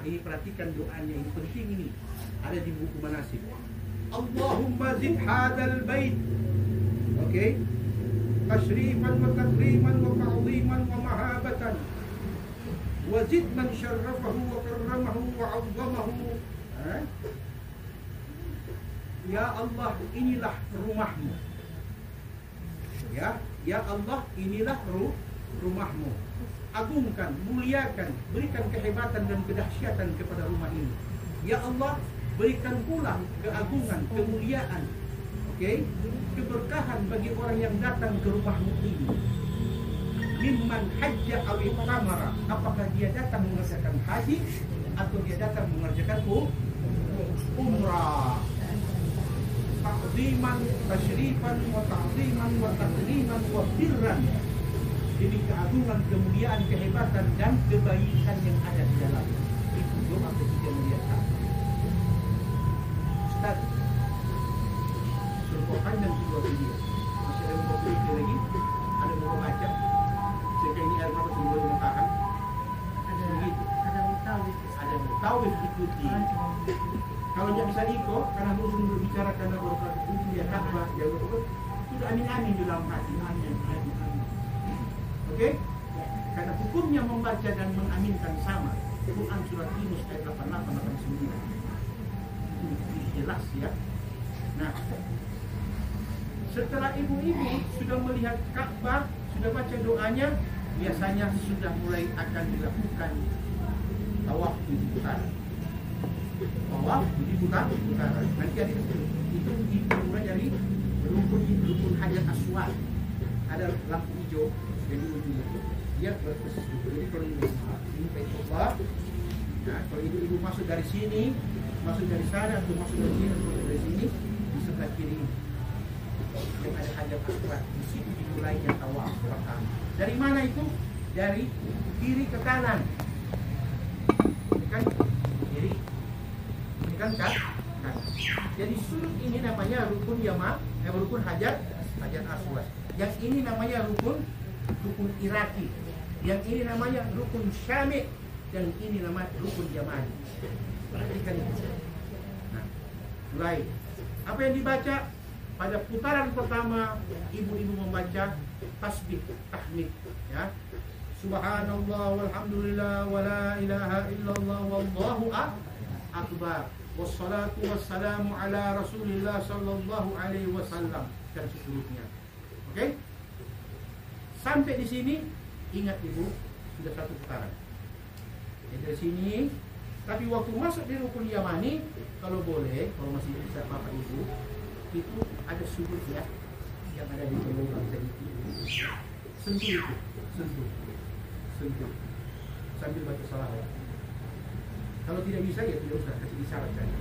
ini perhatikan doanya, ini penting ini. Ada di buku manasik. Allahumma zid hadal bait. Oke. Tashrifan wa takriman wa ta'ziman wa mahabatan. Wa zid man syarrafahu wa karramahu wa 'azzamahu. Ya Allah, inilah rumahmu. Ya Allah, inilah rumahmu. Agungkan, muliakan, berikan kehebatan dan kedahsyatan kepada rumah ini. Ya Allah, berikan pula keagungan, kemuliaan, keberkahan bagi orang yang datang ke rumahmu ini. Mimman hajja aw tamara, apakah dia datang mengerjakan haji atau dia datang mengerjakan umrah. Ta'ziman, tashrifan, wa ta'ziman, wa takriman, wa birran. Demi keagungan, kemuliaan, kehebatan dan kebaikan yang ada di dalam. Itu doa ketika melihat Ka'bah. Ustaz, suruh panjang dua video. Masih ada beberapa video lagi. Ada beberapa macam. Sehingga ini air mata sebelum mengatakan. Ada begitu. Ada mutawif ikuti. Kalau tidak bisa ikut, karena musuh berbicara karena beberapa itu dia Ka'bah, dia betul. Itu amin-amin di dalam hati. Amin. Oke? Karena hukumnya membaca dan mengaminkan sama. Quran surat Yunus ayat 88-89. Ini jelas ya. Nah, setelah ibu-ibu sudah melihat Ka'bah, sudah baca doanya, biasanya sudah mulai akan dilakukan tawaf di putaran. Tawaf di putaran. Nanti ada itu dimulai dari rukun Hajar Aswad. Ada lampu hijau jadi ujung itu dia berpesis. Jadi kalau ini Baitullah, nah kalau ibu masuk dari sini, masuk dari sana, atau masuk dari sini, atau masuk dari sini, di sebelah kiri yang ada Hajar Aswad, di situ dimulainya tawaf pertama. Dari mana itu? Dari kiri ke kanan. Ini kan kiri, ini kan kanan. Jadi sudut ini namanya rukun rukun Hajar Aswad. Yang ini namanya rukun Iraki. Yang ini namanya rukun Syami. Dan ini namanya rukun Yamani. Perhatikan itu. Nah, mulai. Apa yang dibaca? Pada putaran pertama, ibu-ibu membaca tasbih, tahmid, ya. Subhanallah walhamdulillah wala ilaha illallah wallahu akbar. Wassalatu wassalamu ala Rasulillah sallallahu alaihi wasallam dan seterusnya. Oke? Sampai di sini ingat ibu sudah satu putaran. Jadi dari sini, tapi waktu masuk di rukun Yamani, kalau boleh, kalau masih bisa bapak ibu, itu ada sudut ya yang ada di bawah itu. Sentuh itu, sentuh. Sambil baca salawat. Kalau tidak bisa ya tidak usah, kasih isyarat saja.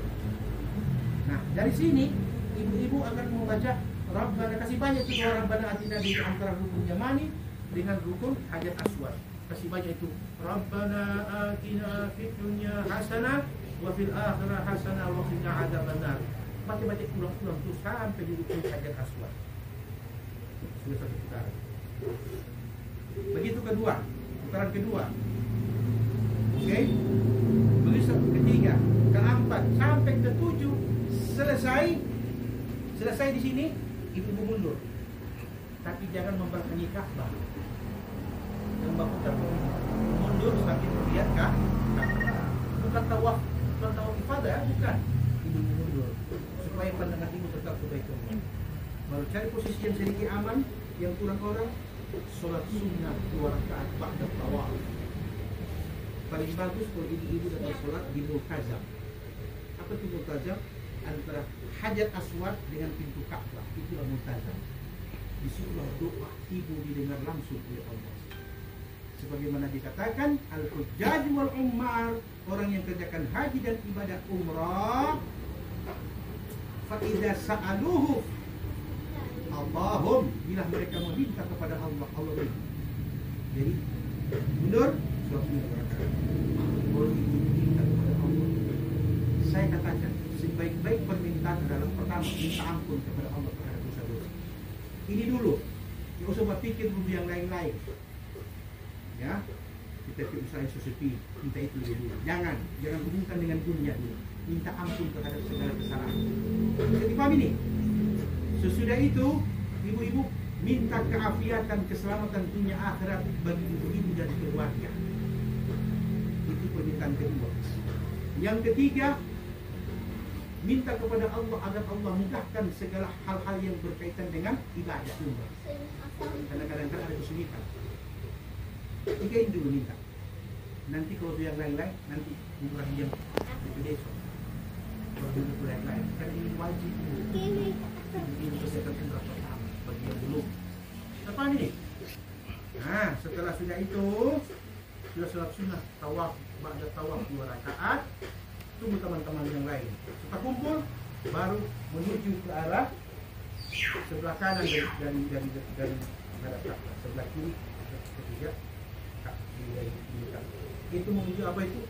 Nah, dari sini ibu-ibu akan membaca Rabbana, kasih banyak itu Rabbana atina di antara rukun Yamani dengan rukun Hajar Aswad. Kasih banyak itu Rabbana atina fid dunya hasanah wa fil akhirah hasanah wa qina adzabannar. Baca-baca ulang-ulang itu sampai di rukun Hajar Aswad. Sudah satu putaran. Begitu putaran kedua. Oke? Begitu ketiga, keempat, sampai ketujuh, selesai di sini, ibu mundur. Tapi jangan memberkangi Ka'bah. Yang bakukan mundur sambil melihat Ka'bah. Bukan tawaf ibadah, bukan. Ibu mundur supaya pandangan ibu tetap ke Baitullah. Baru cari posisi yang sedikit aman, yang kurang orang, sholat sunnah 2 rakaat ba'da tawaf. Paling bagus kalau ibu-ibu datang sholat di Multazam. Apa itu Multazam? antara Hajar Aswad dengan pintu Ka'bah. Itulah multazam. Disitulah doa ibu didengar langsung oleh Allah. Sebagaimana dikatakan al-hujjaj wal ummar, orang yang kerjakan haji dan ibadah umrah, fa idza sa'aluhu Allahum, bila mereka meminta kepada Allah, Allah beri. Jadi mundur suatu boleh minta kepada Allah. Saya katakan sebaik-baik permintaan adalah pertama minta ampun kepada Allah terhadap dosa-dosa. Ini dulu. Tidak usah berpikir dulu yang lain-lain. Ya, kita usaha sesuatu, minta itu dulu. Jangan hubungkan dengan dunia dulu. Minta ampun terhadap segala kesalahan. Jadi paham ini? Sesudah itu, ibu-ibu minta keafiatan, keselamatan dunia akhirat bagi ibu-ibu dan keluarga. Itu permintaan kedua. Yang ketiga, minta kepada Allah agar Allah mudahkan segala hal-hal yang berkaitan dengan ibadah umrah. Karena kadang-kadang ada kesulitan. Tiga ini dulu minta. Nanti kalau yang lain-lain, nanti umrah yang itu besok. Kalau dulu yang lain, kan ini wajib. Ini persiapan umrah pertama bagi yang belum. Apa ini? Nah, setelah sudah itu, sudah sholat sunnah, tawaf, ba'da tawaf 2 rakaat. Tunggu teman-teman yang lain. Setelah kumpul, baru menuju ke arah sebelah kanan dari hadap Ka'bah, sebelah kiri, ketiga. Itu menuju apa itu?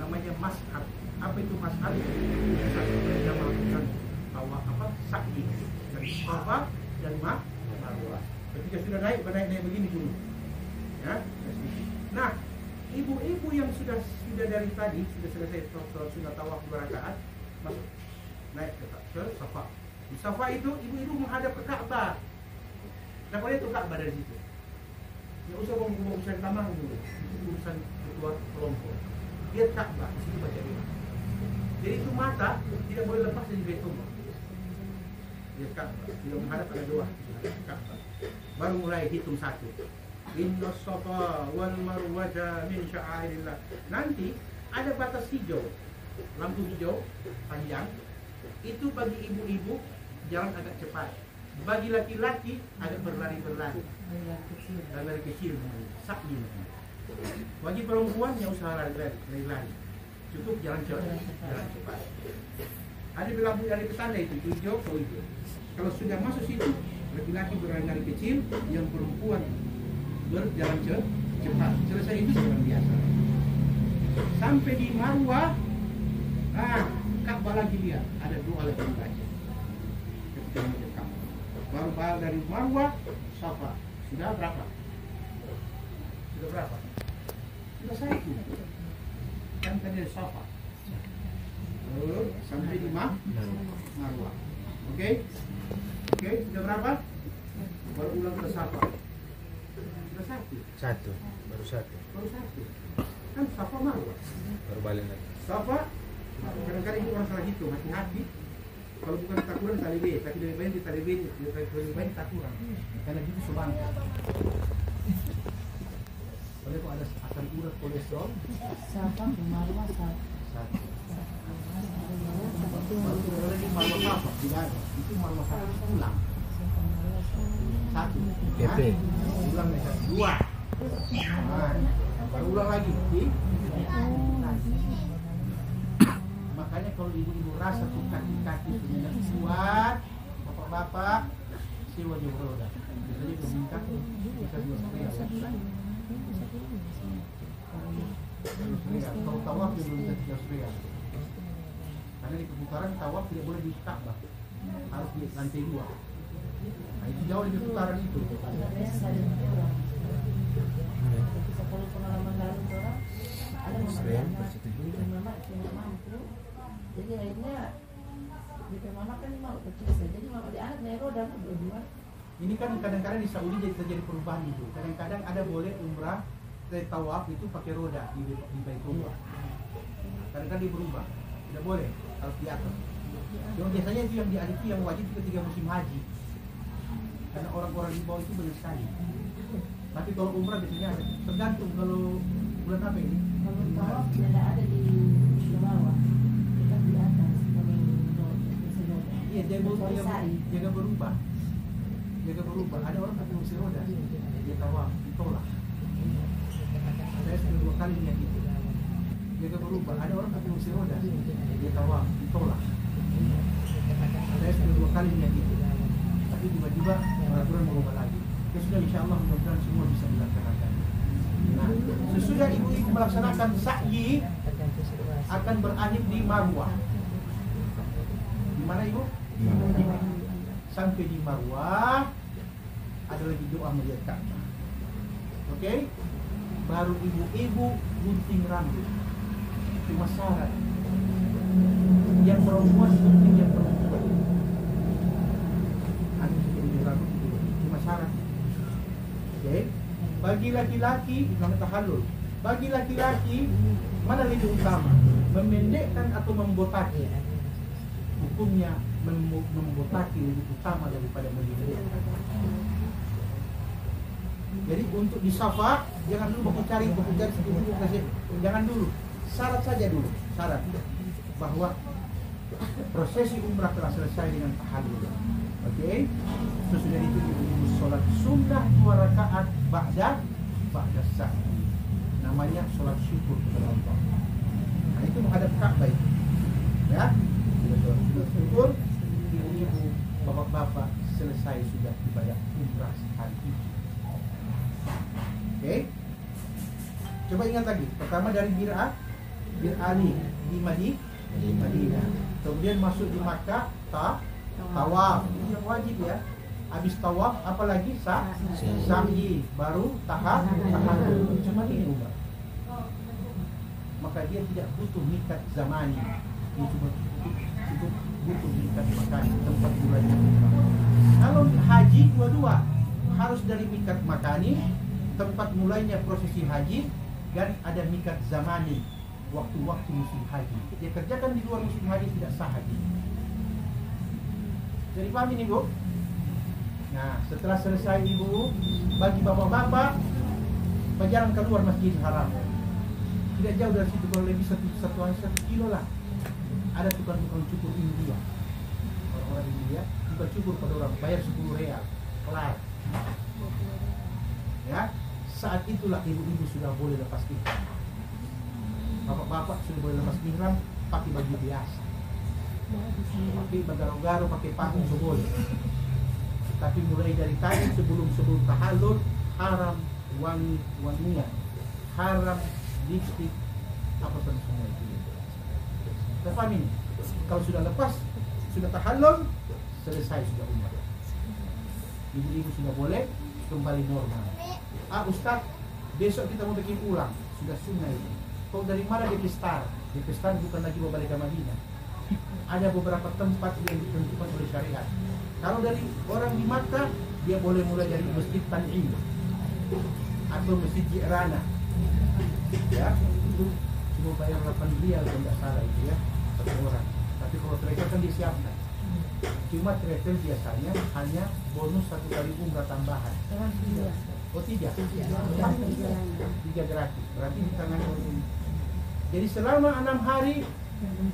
Namanya mashab. Apa itu mashab? Kita melakukan sa'i dari Safa dan Marwah. Ketika sudah naik begini dulu. Ya. Nah, ibu-ibu yang sudah dari tadi sudah selesai sholat sunnah tawaf 2 rakaat, masuk naik ke Safa. Di Safa itu ibu-ibu menghadap ke Ka'bah. Dan boleh itu Ka'bah dari situ. Nggak usah urusan tamang dulu, urusan ketua kelompok. Lihat Ka'bah, di situ baca doa. Jadi itu mata tidak boleh lepas dari Baitullah. Lihat Ka'bah, tidak menghadap pada doa. Ka'bah. Baru mulai hitung 1. Inna Safa wal Marwata min sya'airillah. Nanti ada batas hijau, lampu hijau panjang. Itu bagi ibu-ibu jalan agak cepat. Bagi laki-laki agak berlari-berlari. Lari kecil, sakti. Bagi perempuan yang usaha lari-lari, cukup jalan cepat. Ada lampu dari petanda itu hijau ke hijau. Kalau sudah masuk situ, laki-laki berlari kecil, yang perempuan berjalan cepat. Selesai itu jalan biasa. Sampai di Marwah, Ka'bah lagi lihat, ada doa lagi baca. Ketika menjadi Ka'bah. Baru dari Marwah, Safa. Sudah berapa? Sudah 1. Kan tadi ada Safa. Lalu sampai di Marwah. Oke, sudah berapa? Baru ulang ke Safa. Sudah 1. Baru satu. Kan Safa Marwah. Baru balik lagi. Safa, kadang-kadang itu orang salah hitung, hati-hati. Kalau bukan takuran tali B, tapi lebih baik di tali B, lebih baik takuran. Karena gitu sebangka. Kalau ada asam urat kolesterol, Safa Marwah 1. Kalau di Marwah Safa tidak ada. Itu Marwah Safa ulang. 1. PP. Ulang 2. Baru ulang lagi. Makanya kalau ibu-ibu rasa tuh kaki-kaki sudah kuat, bapak-bapak sewa jauh roda. Biasanya berminta bisa 2 setengah. Kalau tawaf dia belum bisa 3 setengah. Karena di pemutaran tawaf tidak boleh di Ka'bah, harus di lantai 2. Nah itu jauh di pemutaran itu. Kalau pengalaman lalu orang ada mama tidak mampu, jadi akhirnya kita mama kan mau kecil saja, jadi mama di anak naik roda berdua. Ini kan kadang-kadang di Saudi jadi terjadi perubahan itu. Kadang-kadang ada boleh umrah tawaf itu pakai roda di Baitullah. Kadang-kadang dia berubah, tidak boleh, harus di atas. Cuma biasanya itu yang itu yang wajib ketika musim haji. Karena orang-orang di bawah itu banyak sekali. Tapi kalau umrah biasanya ada, tergantung kalau bulan apa ini. Kalau tawaf tidak ada di bawah, kita di atas. Kalau Jaga berubah. Ada orang pakai kursi roda, dia tawaf, ditolak. Saya sudah 2 kali lihat itu. Jaga berubah. Ada orang pakai kursi roda, dia tawaf, ditolak. Saya sudah 2 kali lihat itu. Tapi tiba-tiba peraturan berubah lagi. Ya sudah, insya Allah mudah-mudahan semua bisa dilaksanakan. Nah, sesudah ibu-ibu melaksanakan sa'i akan berakhir di Marwah. Di mana ibu? Sampai di Marwah ada lagi doa melihat Ka'bah. Oke? Baru ibu-ibu gunting rambut. Cuma syarat. Yang perempuan gunting yang perempuan. Ada gunting rambut itu cuma syarat. Oke? Bagi laki-laki namanya tahallul. Bagi laki-laki mana lebih utama? Memendekkan atau membotaki? Hukumnya membotaki lebih utama daripada memendekkan. Jadi untuk di Safa jangan dulu baku cari sedikit, jangan dulu. Syarat saja dulu, syarat bahwa prosesi umrah telah selesai dengan tahallul. Oke? Sesudah itu ibu sholat sunnah 2 rakaat ba'da sa'i. Namanya sholat syukur kepada Allah. Nah itu menghadap Ka'bah. Ya, sudah syukur, ibu-ibu, bapak-bapak selesai sudah ibadah umrah sekali. Oke? Coba ingat lagi. Pertama dari Bir'ani di Madinah. Kemudian masuk di Makkah, tawaf. Ini yang wajib ya. Habis tawaf apalagi sa'i, baru tahallul. Cuma ini Mbak. Maka dia tidak butuh mikat zamani. Dia cuma butuh mikat makani, tempat mulanya. Kalau haji dua-dua harus dari mikat makani, tempat mulainya prosesi haji, dan ada mikat zamani, waktu-waktu musim haji. Dia kerjakan di luar musim haji tidak sah haji. Jadi paham ini Bu? Nah, setelah selesai ibu, bagi bapak-bapak berjalan keluar Masjidil Haram. Tidak jauh dari situ, kalau lebih 1 kilo lah. Ada tukang-tukang cukur India. Orang-orang India juga cukur pada orang, bayar 10 real, kelar. Ya, saat itulah ibu-ibu sudah boleh lepas ihram. Bapak-bapak sudah boleh lepas ihram pakai baju biasa. Pakai bagaro-garo, pakai panggung boleh. Tapi mulai dari tadi sebelum tahallul haram wangian, haram lipstik, apa semua itu. Kita paham ini? Kalau sudah lepas, sudah tahallul, selesai sudah umrah. Ibu-ibu sudah boleh kembali normal. Ustaz, besok kita mau bikin ulang, sudah sunnah itu. Kok dari mana DP Star? DP Star bukan lagi mau balik ke Madinah. Ada beberapa tempat yang ditentukan oleh syariat. Kalau dari orang di Makkah, dia boleh mulai dari Masjid Tan'im atau Masjid Ji'rana. Ya, itu cuma bayar 8 riyal kalau tidak salah itu ya, 1 orang. Tapi kalau travel kan disiapkan. Cuma travel biasanya hanya bonus 1 kali umrah tambahan. Oh tidak? 3 gratis. Berarti di tangan orang ini. Jadi selama 6 hari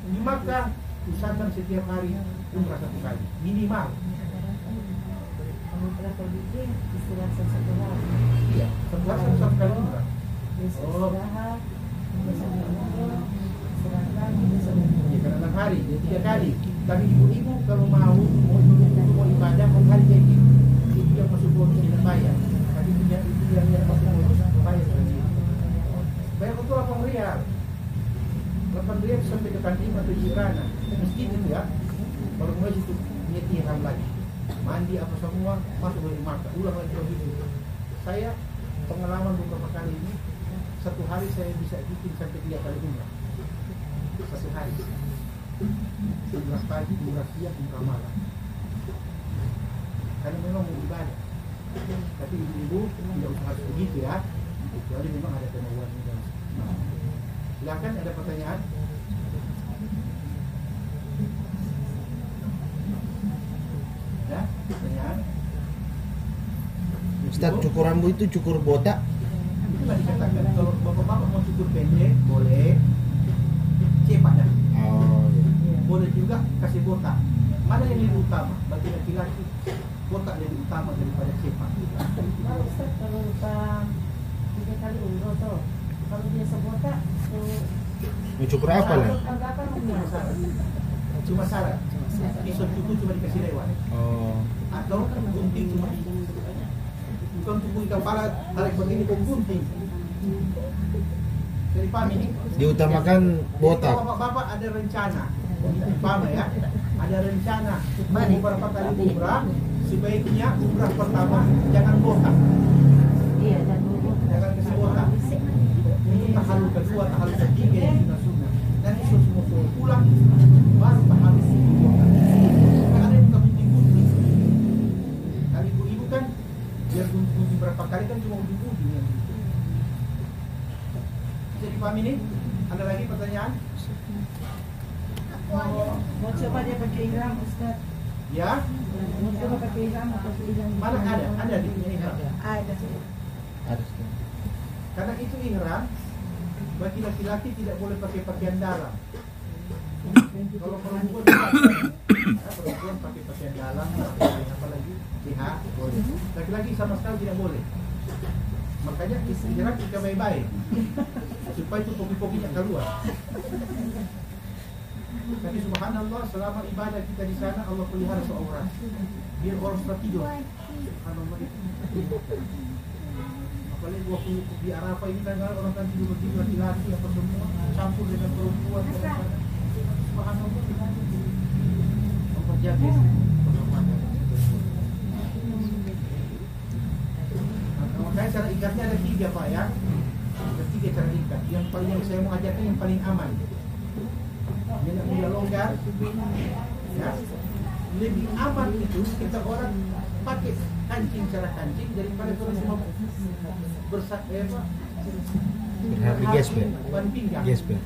di Makkah, usahakan setiap hari umrah 1 kali minimal. Kalau bikin istirahat 1 hari. Iya, 1 kali umrah. Istirahat, istirahat lagi, ya karena 6 hari, dia 3 kali. Tapi ibu-ibu kalau mau ibadah 6 hari jadi itu yang masuk bonus tidak bayar. Tapi itu yang masuk bonus bayar lagi. Bayar untuk 8 riyal. 8 riyal sampai ke Tan'im atau Ji'rana. Masjid itu ya. Baru mulai situ niat ihram lagi. Mandi apa semua, masuk dari Makkah, ulang lagi begitu. Saya pengalaman beberapa kali ini, 1 hari saya bisa bikin sampai 3 kali umrah. 1 hari. Umrah pagi, umrah siang, umrah malam. Karena memang mau ibadah. Tapi ibu-ibu tidak usah harus begitu ya. Kecuali memang ada kemauan dan silakan, ada pertanyaan. Ya, pertanyaan. Ustaz, cukur rambut itu cukur botak? Itulah dikatakan, kalau bapak-bapak mau cukur pendek, boleh cepat dah. Oh, iya. Boleh juga kasih botak. Mana yang lebih utama bagi laki-laki? Botak lebih utama daripada cepak. Nah, Ustaz, kalau lupa 3 kali umroh tuh, kalau biasa botak tuh Cukur apa lah? apa Cuma syarat. Pisau cukur cuma dikasih lewat. Oh. Atau gunting cuma bukan tubuh kepala tarik begini kok gunting. Jadi paham ini? Diutamakan botak. Bapak-bapak ada rencana. Paham ya? Ada rencana beberapa kali umrah, sebaiknya umrah pertama jangan botak. Iya, dan Jangan kasih botak. Untuk tahalul kedua, tahalul ketiga yang sunnah. Nanti semua pulang baru tahalul botak. Ada yang bukan gunting-gunting. Kali ibu-ibu kan biar gunting berapa kali kan cuma ujung-ujung yang gitu. Jadi paham ini? Ada lagi pertanyaan? mau coba dia pakai ihram, Ustaz. Ya? Mau coba pakai ihram atau ihram? Mana ada di ihram. Ada. Ada. Karena itu ihram bagi laki-laki tidak boleh pakai pakaian dalam. Kalau perempuan perempuan pakai pakaian dalam, apalagi BH boleh. Laki-laki sama sekali tidak boleh. Makanya istirahat kita baik-baik supaya itu kopi-kopinya keluar. Tapi subhanallah selama ibadah kita di sana Allah pelihara seorang. Biar orang sudah tidur. Subhanallah itu. Apalagi waktu di Arafah ini kan orang kan tidur begitu laki-laki apa semua campur dengan perempuan. Subhanallah. Allah jaga. Makanya cara ikatnya ada 3 Pak ya. Ada 3 cara ikat. Yang saya mau ajarkan yang paling aman. Yang mudah longgar. Ya. Lebih aman itu kita orang pakai kancing cara kancing daripada orang semua Berhati gesper. ban pinggang. Gesper.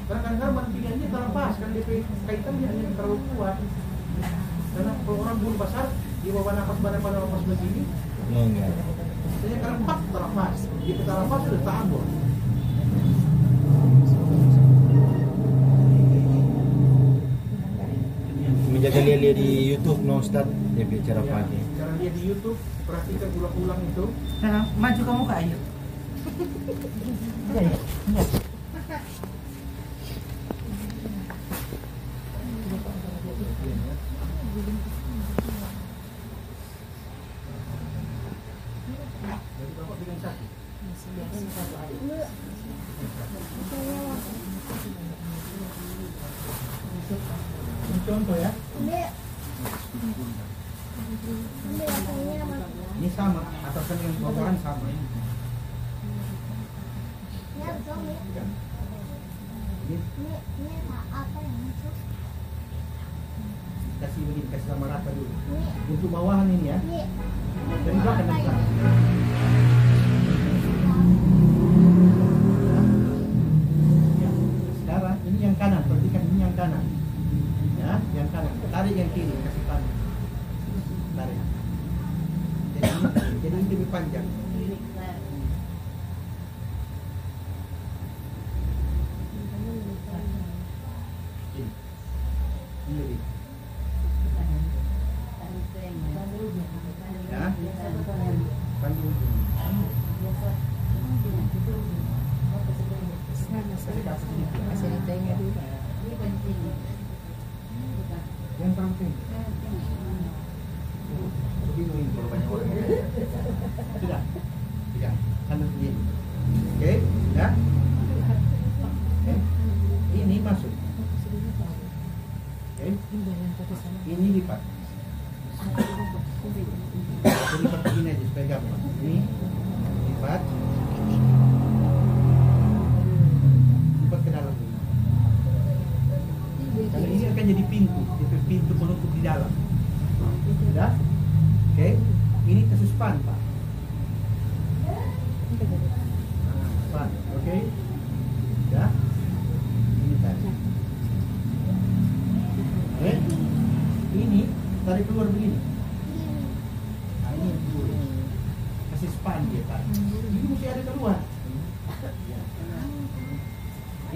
Karena kadang-kadang ban pinggangnya terlepas kan DP kaitannya yang terlalu kuat. Karena kalau orang bulu besar dia bawa nafas pada lepas begini. Oh enggak. Saya karena 4 terlepas. Dia terlepas sudah tambah. Menjaga lihat di YouTube no Ustaz dia bicara Ya, pakai. cara lihat di YouTube perhatikan ulang-ulang itu. Nah, maju ke muka ayo. Jadi Bapak bilang sakit. Ini contoh ya. Ini sama, atasan yang bawahan sama. Ini. Kasih begini, kasih sama rata dulu. Untuk bawahan ini ya. Dari belakang dan belakang. Ya. Sekarang ini yang kanan, perhatikan ini yang kanan. Ya, yang kanan. Tarik yang kiri, kasih panas. Tarik. Jadi ini lebih panjang. Ini lebih. Ya. Panjang. Yang penting. Bingung kalau banyak orang. Sudah. Tidak. Kanan begini. Oke, ya. Oke. Ini masuk. Oke. Ini lipat. Jadi lipat begini aja supaya gampang. Ini lipat. Lipat ke dalam. Karena ini akan jadi pintu penutup di dalam. Sudah? Oke, ini kesuspan Pak. Span, oke? Ya, ini tadi. Oke, ini tarik keluar begini. Nah ini yang dulu. Kasih span dia Pak. Ini mesti ada keluar. Ya.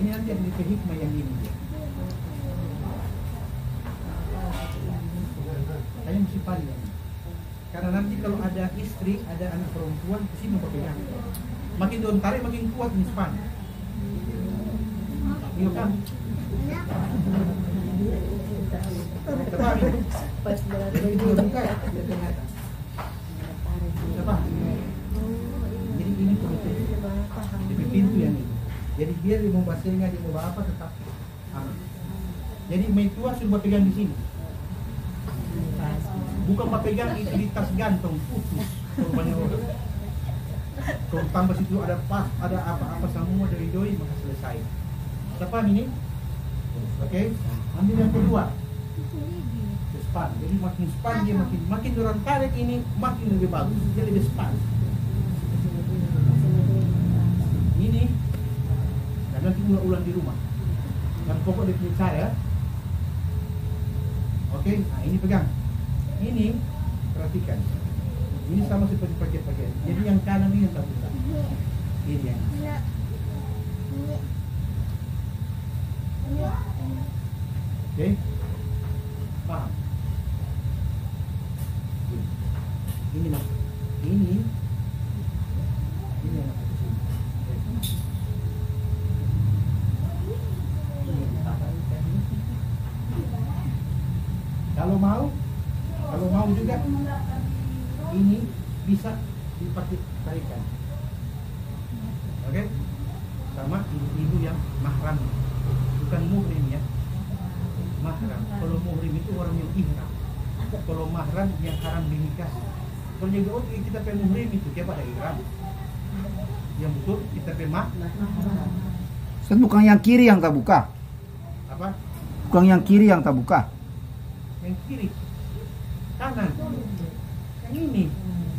Ini nanti ada hikmah yang ini dia. mesti panjang. Karena nanti kalau ada istri, ada anak perempuan, pasti memperpegang. Makin daun tarik makin kuat nih span. Iya kan? Tepat ini. Jadi itu buka ya. Tepat. Jadi ini di pintu yang itu. Jadi biar dia mau basengnya, dia mau apa tetap aman. Jadi maitua sudah pegang di sini. Bukan pegang itu di tas gantung, putus. Kalau banyak orang. Kalau tambah situ ada pas, ada apa-apa semua dari doi maka selesai. Siapa ini? Oke. Ambil yang kedua. Span. Jadi makin span dia makin orang tarik ini makin lebih bagus. Dia lebih span. Ini dan nanti ulang di rumah. Dan pokok dia punya cara. Oke. Nah ini pegang. Ini perhatikan. Ini sama seperti paket-paket. Jadi yang kanan ini yang tak buka. Ini yang. Oke. Paham? Ini mas. Ini yang masuk ke sini. Kalau mau juga ini bisa dipakai tarikan. Oke? Sama ibu-ibu yang mahram. Bukan muhrim ya. Mahram. Kalau muhrim itu orang yang ihram. Kalau mahram yang haram dinikah. Kalau jadi kita pe muhrim itu dia pada ihram. Yang betul kita pe mahram. Ustaz, bukan yang kiri yang tak buka. Apa? Bukan yang kiri yang tak buka. Yang kiri. Kanan. Yang ini.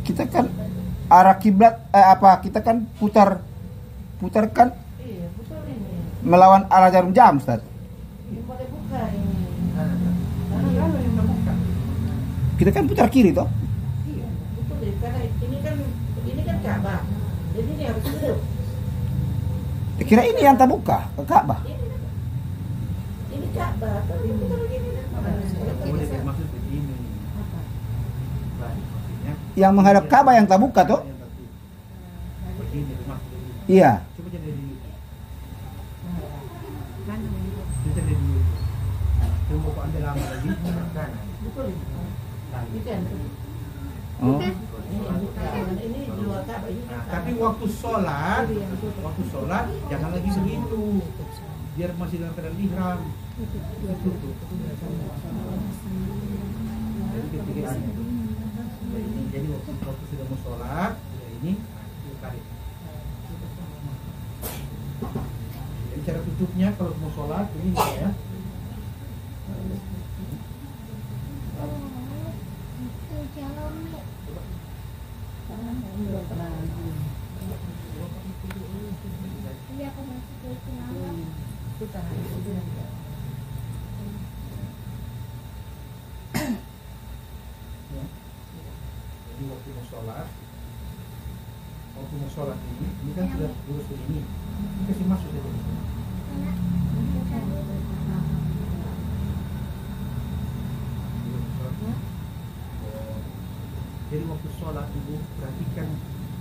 Kita kan arah kiblat kita kan putar kan Iya, betul ini. melawan arah jarum jam, Ustaz. Ini boleh buka ini. Karena kalau yang terbuka. Kita kan putar kiri toh. Iya, betul deh. Karena ini kan Ka'bah. Jadi ini harus duduk. Kira ini yang tak buka ke Ka'bah. Ini Ka'bah, tapi bukan begini. Boleh maksud begini. Apa? Baik, maksudnya. Yang menghadap Ka'bah yang tak buka toh. Begini maksudnya. Iya. Coba jadi dulu. Bisa jadi dulu. Tunggu kok ambil lama lagi. Kanan. Betul. Ini kan. Oh. Ini di luar Ka'bah ini. Nah, tapi waktu sholat jangan lagi begitu. Biar masih dalam keadaan ihram. Itu tuh. Jadi kepikirannya. Jadi waktu sudah mau sholat, sudah ini, nah, tarik. Jadi cara tutupnya kalau mau sholat ini ya. Jadi waktu mau sholat ini kan sudah lurus begini, kasih masuk saja. Jadi waktu sholat ibu perhatikan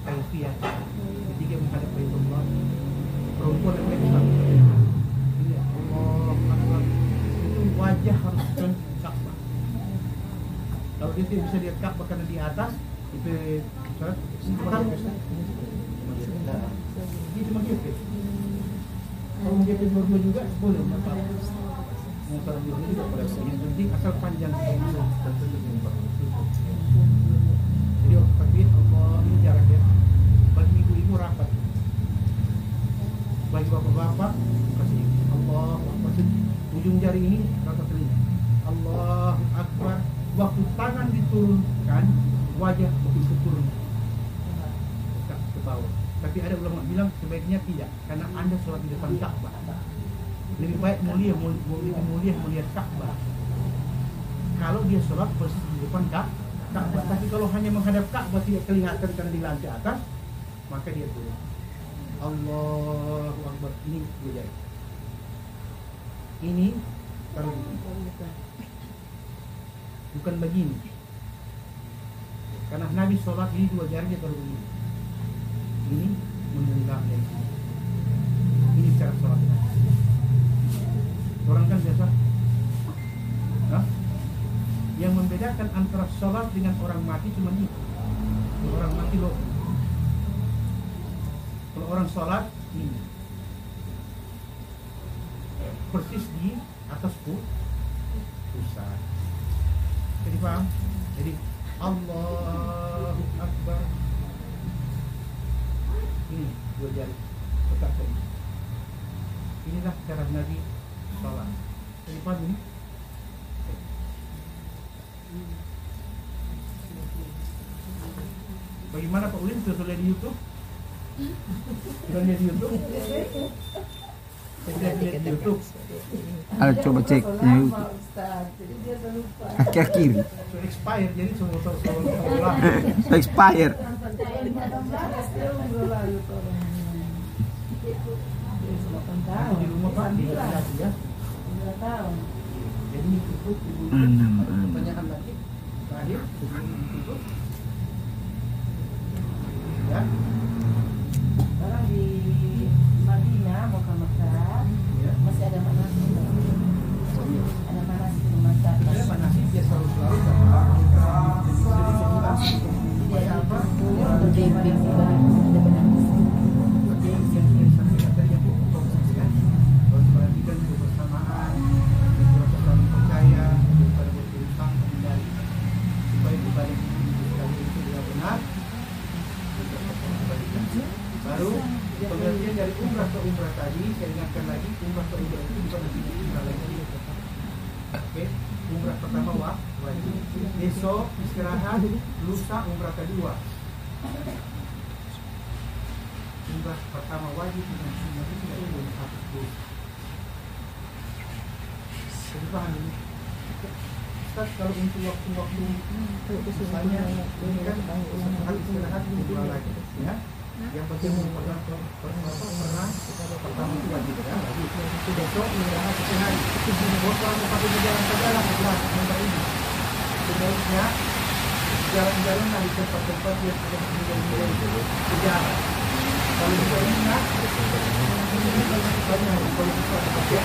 kaifiyah ketika menghadap Baitullah, perempuan dan laki-laki. Ini Allah Akbar. Itu wajah harus ke Ka'bah. Kalau dia tidak bisa lihat Ka'bah karena di atas, itu sholat ini cuma gitu. Kalau dia dua-dua juga boleh apa? Mau sholat dua juga boleh. Yang penting asal panjang dan tutup ini. Jadi takbir Allah ini jaraknya bagi ibu-ibu rapat, bagi bapak-bapak kasih Allah Akbar, ujung jari ini rata telinga. Allah Akbar. Waktu tangan diturunkan, wajah begitu turun ke bawah. Tapi ada ulama bilang sebaiknya tidak, karena anda sholat di depan Ka'bah. Lebih baik mulia Ka'bah. Kalau dia sholat persis di depan Ka'bah. Tapi kalau hanya menghadap Ka'bah tidak kelihatan karena di lantai atas, maka dia turun. Allahu Akbar. Ini bujai. Ini taruh begini. Bukan begini. Karena Nabi sholat ini dua jarinya taruh begini. Ini mengendap dari sini. Ini cara sholat Nabi. Orang kan biasa. Hah? Yang membedakan antara sholat dengan orang mati cuma ini. Kalau orang mati loh. Kalau orang sholat ini persis di atas pusat. Jadi paham? Jadi Allahu Akbar. Ini dua jari tetap ini. Inilah cara Nabi sholat. Jadi paham ini? Bagaimana Pak Ulin? Sudah lihat di YouTube? Sudah lihat di YouTube? Saya lihat di YouTube. Ayo coba cek yang kiri. So expired, jadi semua ulang. Expired. Di rumah Pak, di kelas ya. Jadi tutup ibu. Pertanyaan lagi terakhir sebelum ditutup. Ya. Sekarang di Madinah mau ke Mekah, Ya. masih ada manasik. Ada manasik di Mekah. Saya manasik dia selalu jadi sebulan. Supaya apa? Perhatikan kebersamaan, rasa saling percaya, daripada berhutang menghindari supaya ibadah itu benar. Baru pengertian dari umrah ke umrah tadi, saya ingatkan lagi, umrah ke umrah itu bukan nanti umrah lagi. Oke, umrah pertama wajib. Besok istirahat, lusa umrah kedua. Umrah pertama wajib dengan sunnah itu tidak boleh hapus dulu. Jadi paham ini? Ustaz, kalau untuk waktu-waktu misalnya ini kan istirahat umrah lagi, ya. Yang penting pernah pertama itu wajib ya. Besok istirahat sehari. Kalau pakai jalan segala umrah ini. Sebaiknya jalan-jalan di tempat-tempat yang sudah menjadi sejarah. Kalau kita ingat, ini banyak kalau kita pakai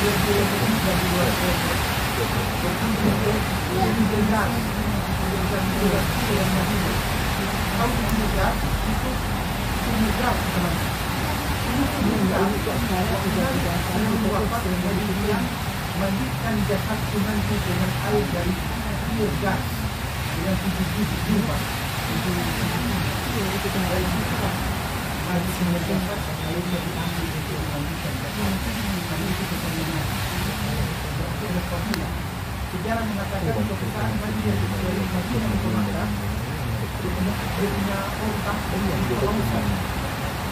dia ini dari luar biasa. Ini jelas, kalau tidak itu mudah teman. Ini mudah. Ini wafat dari dia mandikan jasad nanti dengan air dari air gas dengan 7 juta. Itu kembali kita harus menjaga airnya diambil untuk memandikan jasad. Itu kepentingan. Sejarah mengatakan kebesaran Nabi yang dari Madinah ke Makkah dia punya otak yang berlonggar.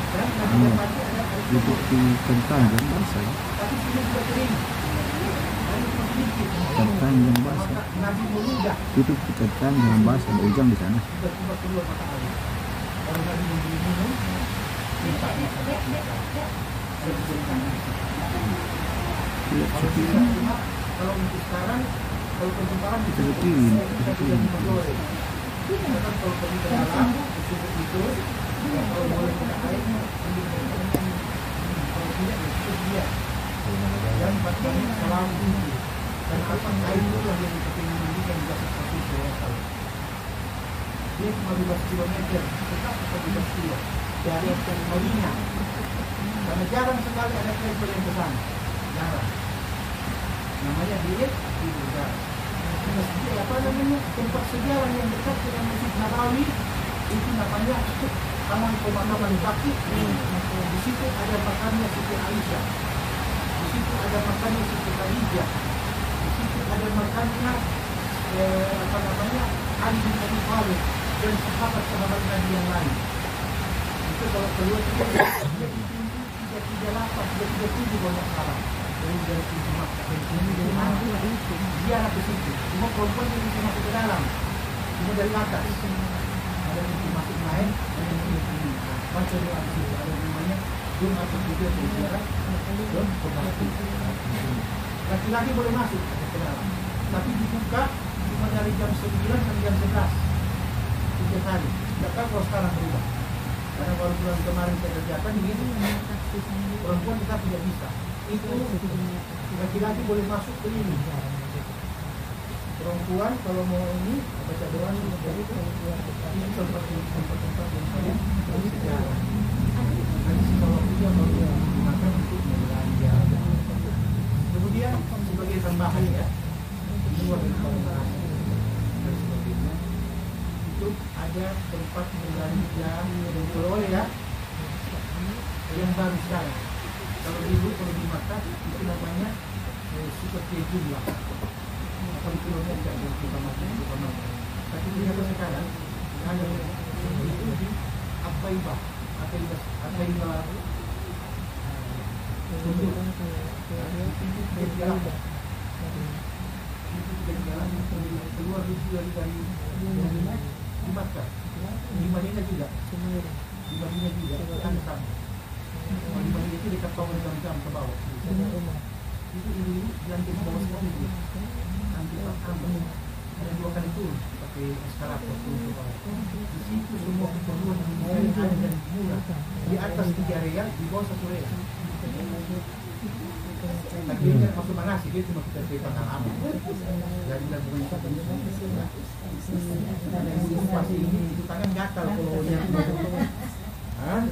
Dan Nabi Nabi ada Duduk di kentang yang basah. tapi sudah kering. Kentang yang basah. Nabi meludah Duduk di kentang yang basah. Ada ujang di sana. tiba-tiba keluar mata air. Kalau Nabi membeli minum, minta makan. Lihat Kalau sepi. tidak cuma kalau untuk sekarang, kalau pertukaran Kita kepingin. kita tidak digoreng. Karena kan kalau pergi ke dalam, disuruh itu, kalau boleh kita air, kalau tidak itu dia. Dan pastinya selalu tinggi. Dan apa air itu yang jadi kepingin mandikan juga seperti saya tahu. Dia cuma 12 km, tetap 12 kilo dari Madinah. Karena jarang sekali ada travel yang ke sana. Jarang. Namanya Bilik di Bulgar. Masjid apa namanya? Tempat sejarah yang dekat dengan Masjid Nabawi itu namanya Taman Pemakaman Baqi. Di situ ada makamnya Siti Aisyah. Di situ ada makamnya Siti Khadijah. Di situ ada makamnya Ali bin Abi Thalib dan sahabat-sahabat Nabi yang lain. Itu kalau keluar dia tiga lapas, dia 7 banyak salah. Dari pintu Makkah, dari sini dari mana? Dia anak ke situ. Cuma perempuan yang bisa masuk ke dalam. Cuma dari atas. Ada yang bisa masuk naik, ada yang bisa ini. Baca doa di situ. Ada namanya Jumat Ketiga Sejarah dan Pemasukan. Laki-laki boleh masuk ke dalam, tapi dibuka cuma dari jam 9 sampai jam 11 3 hari. Tidak tahu kalau sekarang berubah. Karena baru bulan kemarin saya kerjakan begitu. Perempuan tetap tidak bisa. Itu laki-laki boleh masuk ke ini. Perempuan kalau mau ini baca doa ini tempat yang saya sejarah. Nanti kalau dia mau digunakan untuk belanja. Kemudian sebagai tambahan ya, luar dari penggunaan dan sebagainya, itu ada tempat belanja yang ya, yang baru sekarang. Kalau dulu kalau di Makkah itu namanya seperti jumlah atau kilonya tidak utama. Tapi ternyata sekarang ada itu di Ataibah untuk berjalan keluar dari di Makkah, di Madinah juga, di Madinah juga kan sama. Di Madinah itu dekat pohon jam ke bawah. Itu dulu lantai bawah sekali dia, lantai pertama. Ada 2 kali turun pakai eskalator turun ke bawah. Di situ semua keperluan ada dan murah. Di atas 3 real, di bawah 1 real. Tapi dia tidak masuk manasi, dia cuma kita cerita pengalaman. Jadi lagunya itu pasti ini itu tangan gatal kalau dia. Hah?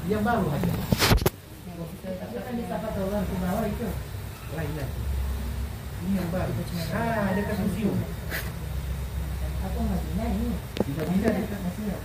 Yang baru aja. Tapi kan di tempat orang ke bawah itu. Lain lagi. Ini yang baru. Dekat museum. Aku nggak ini. Tidak dekat museum.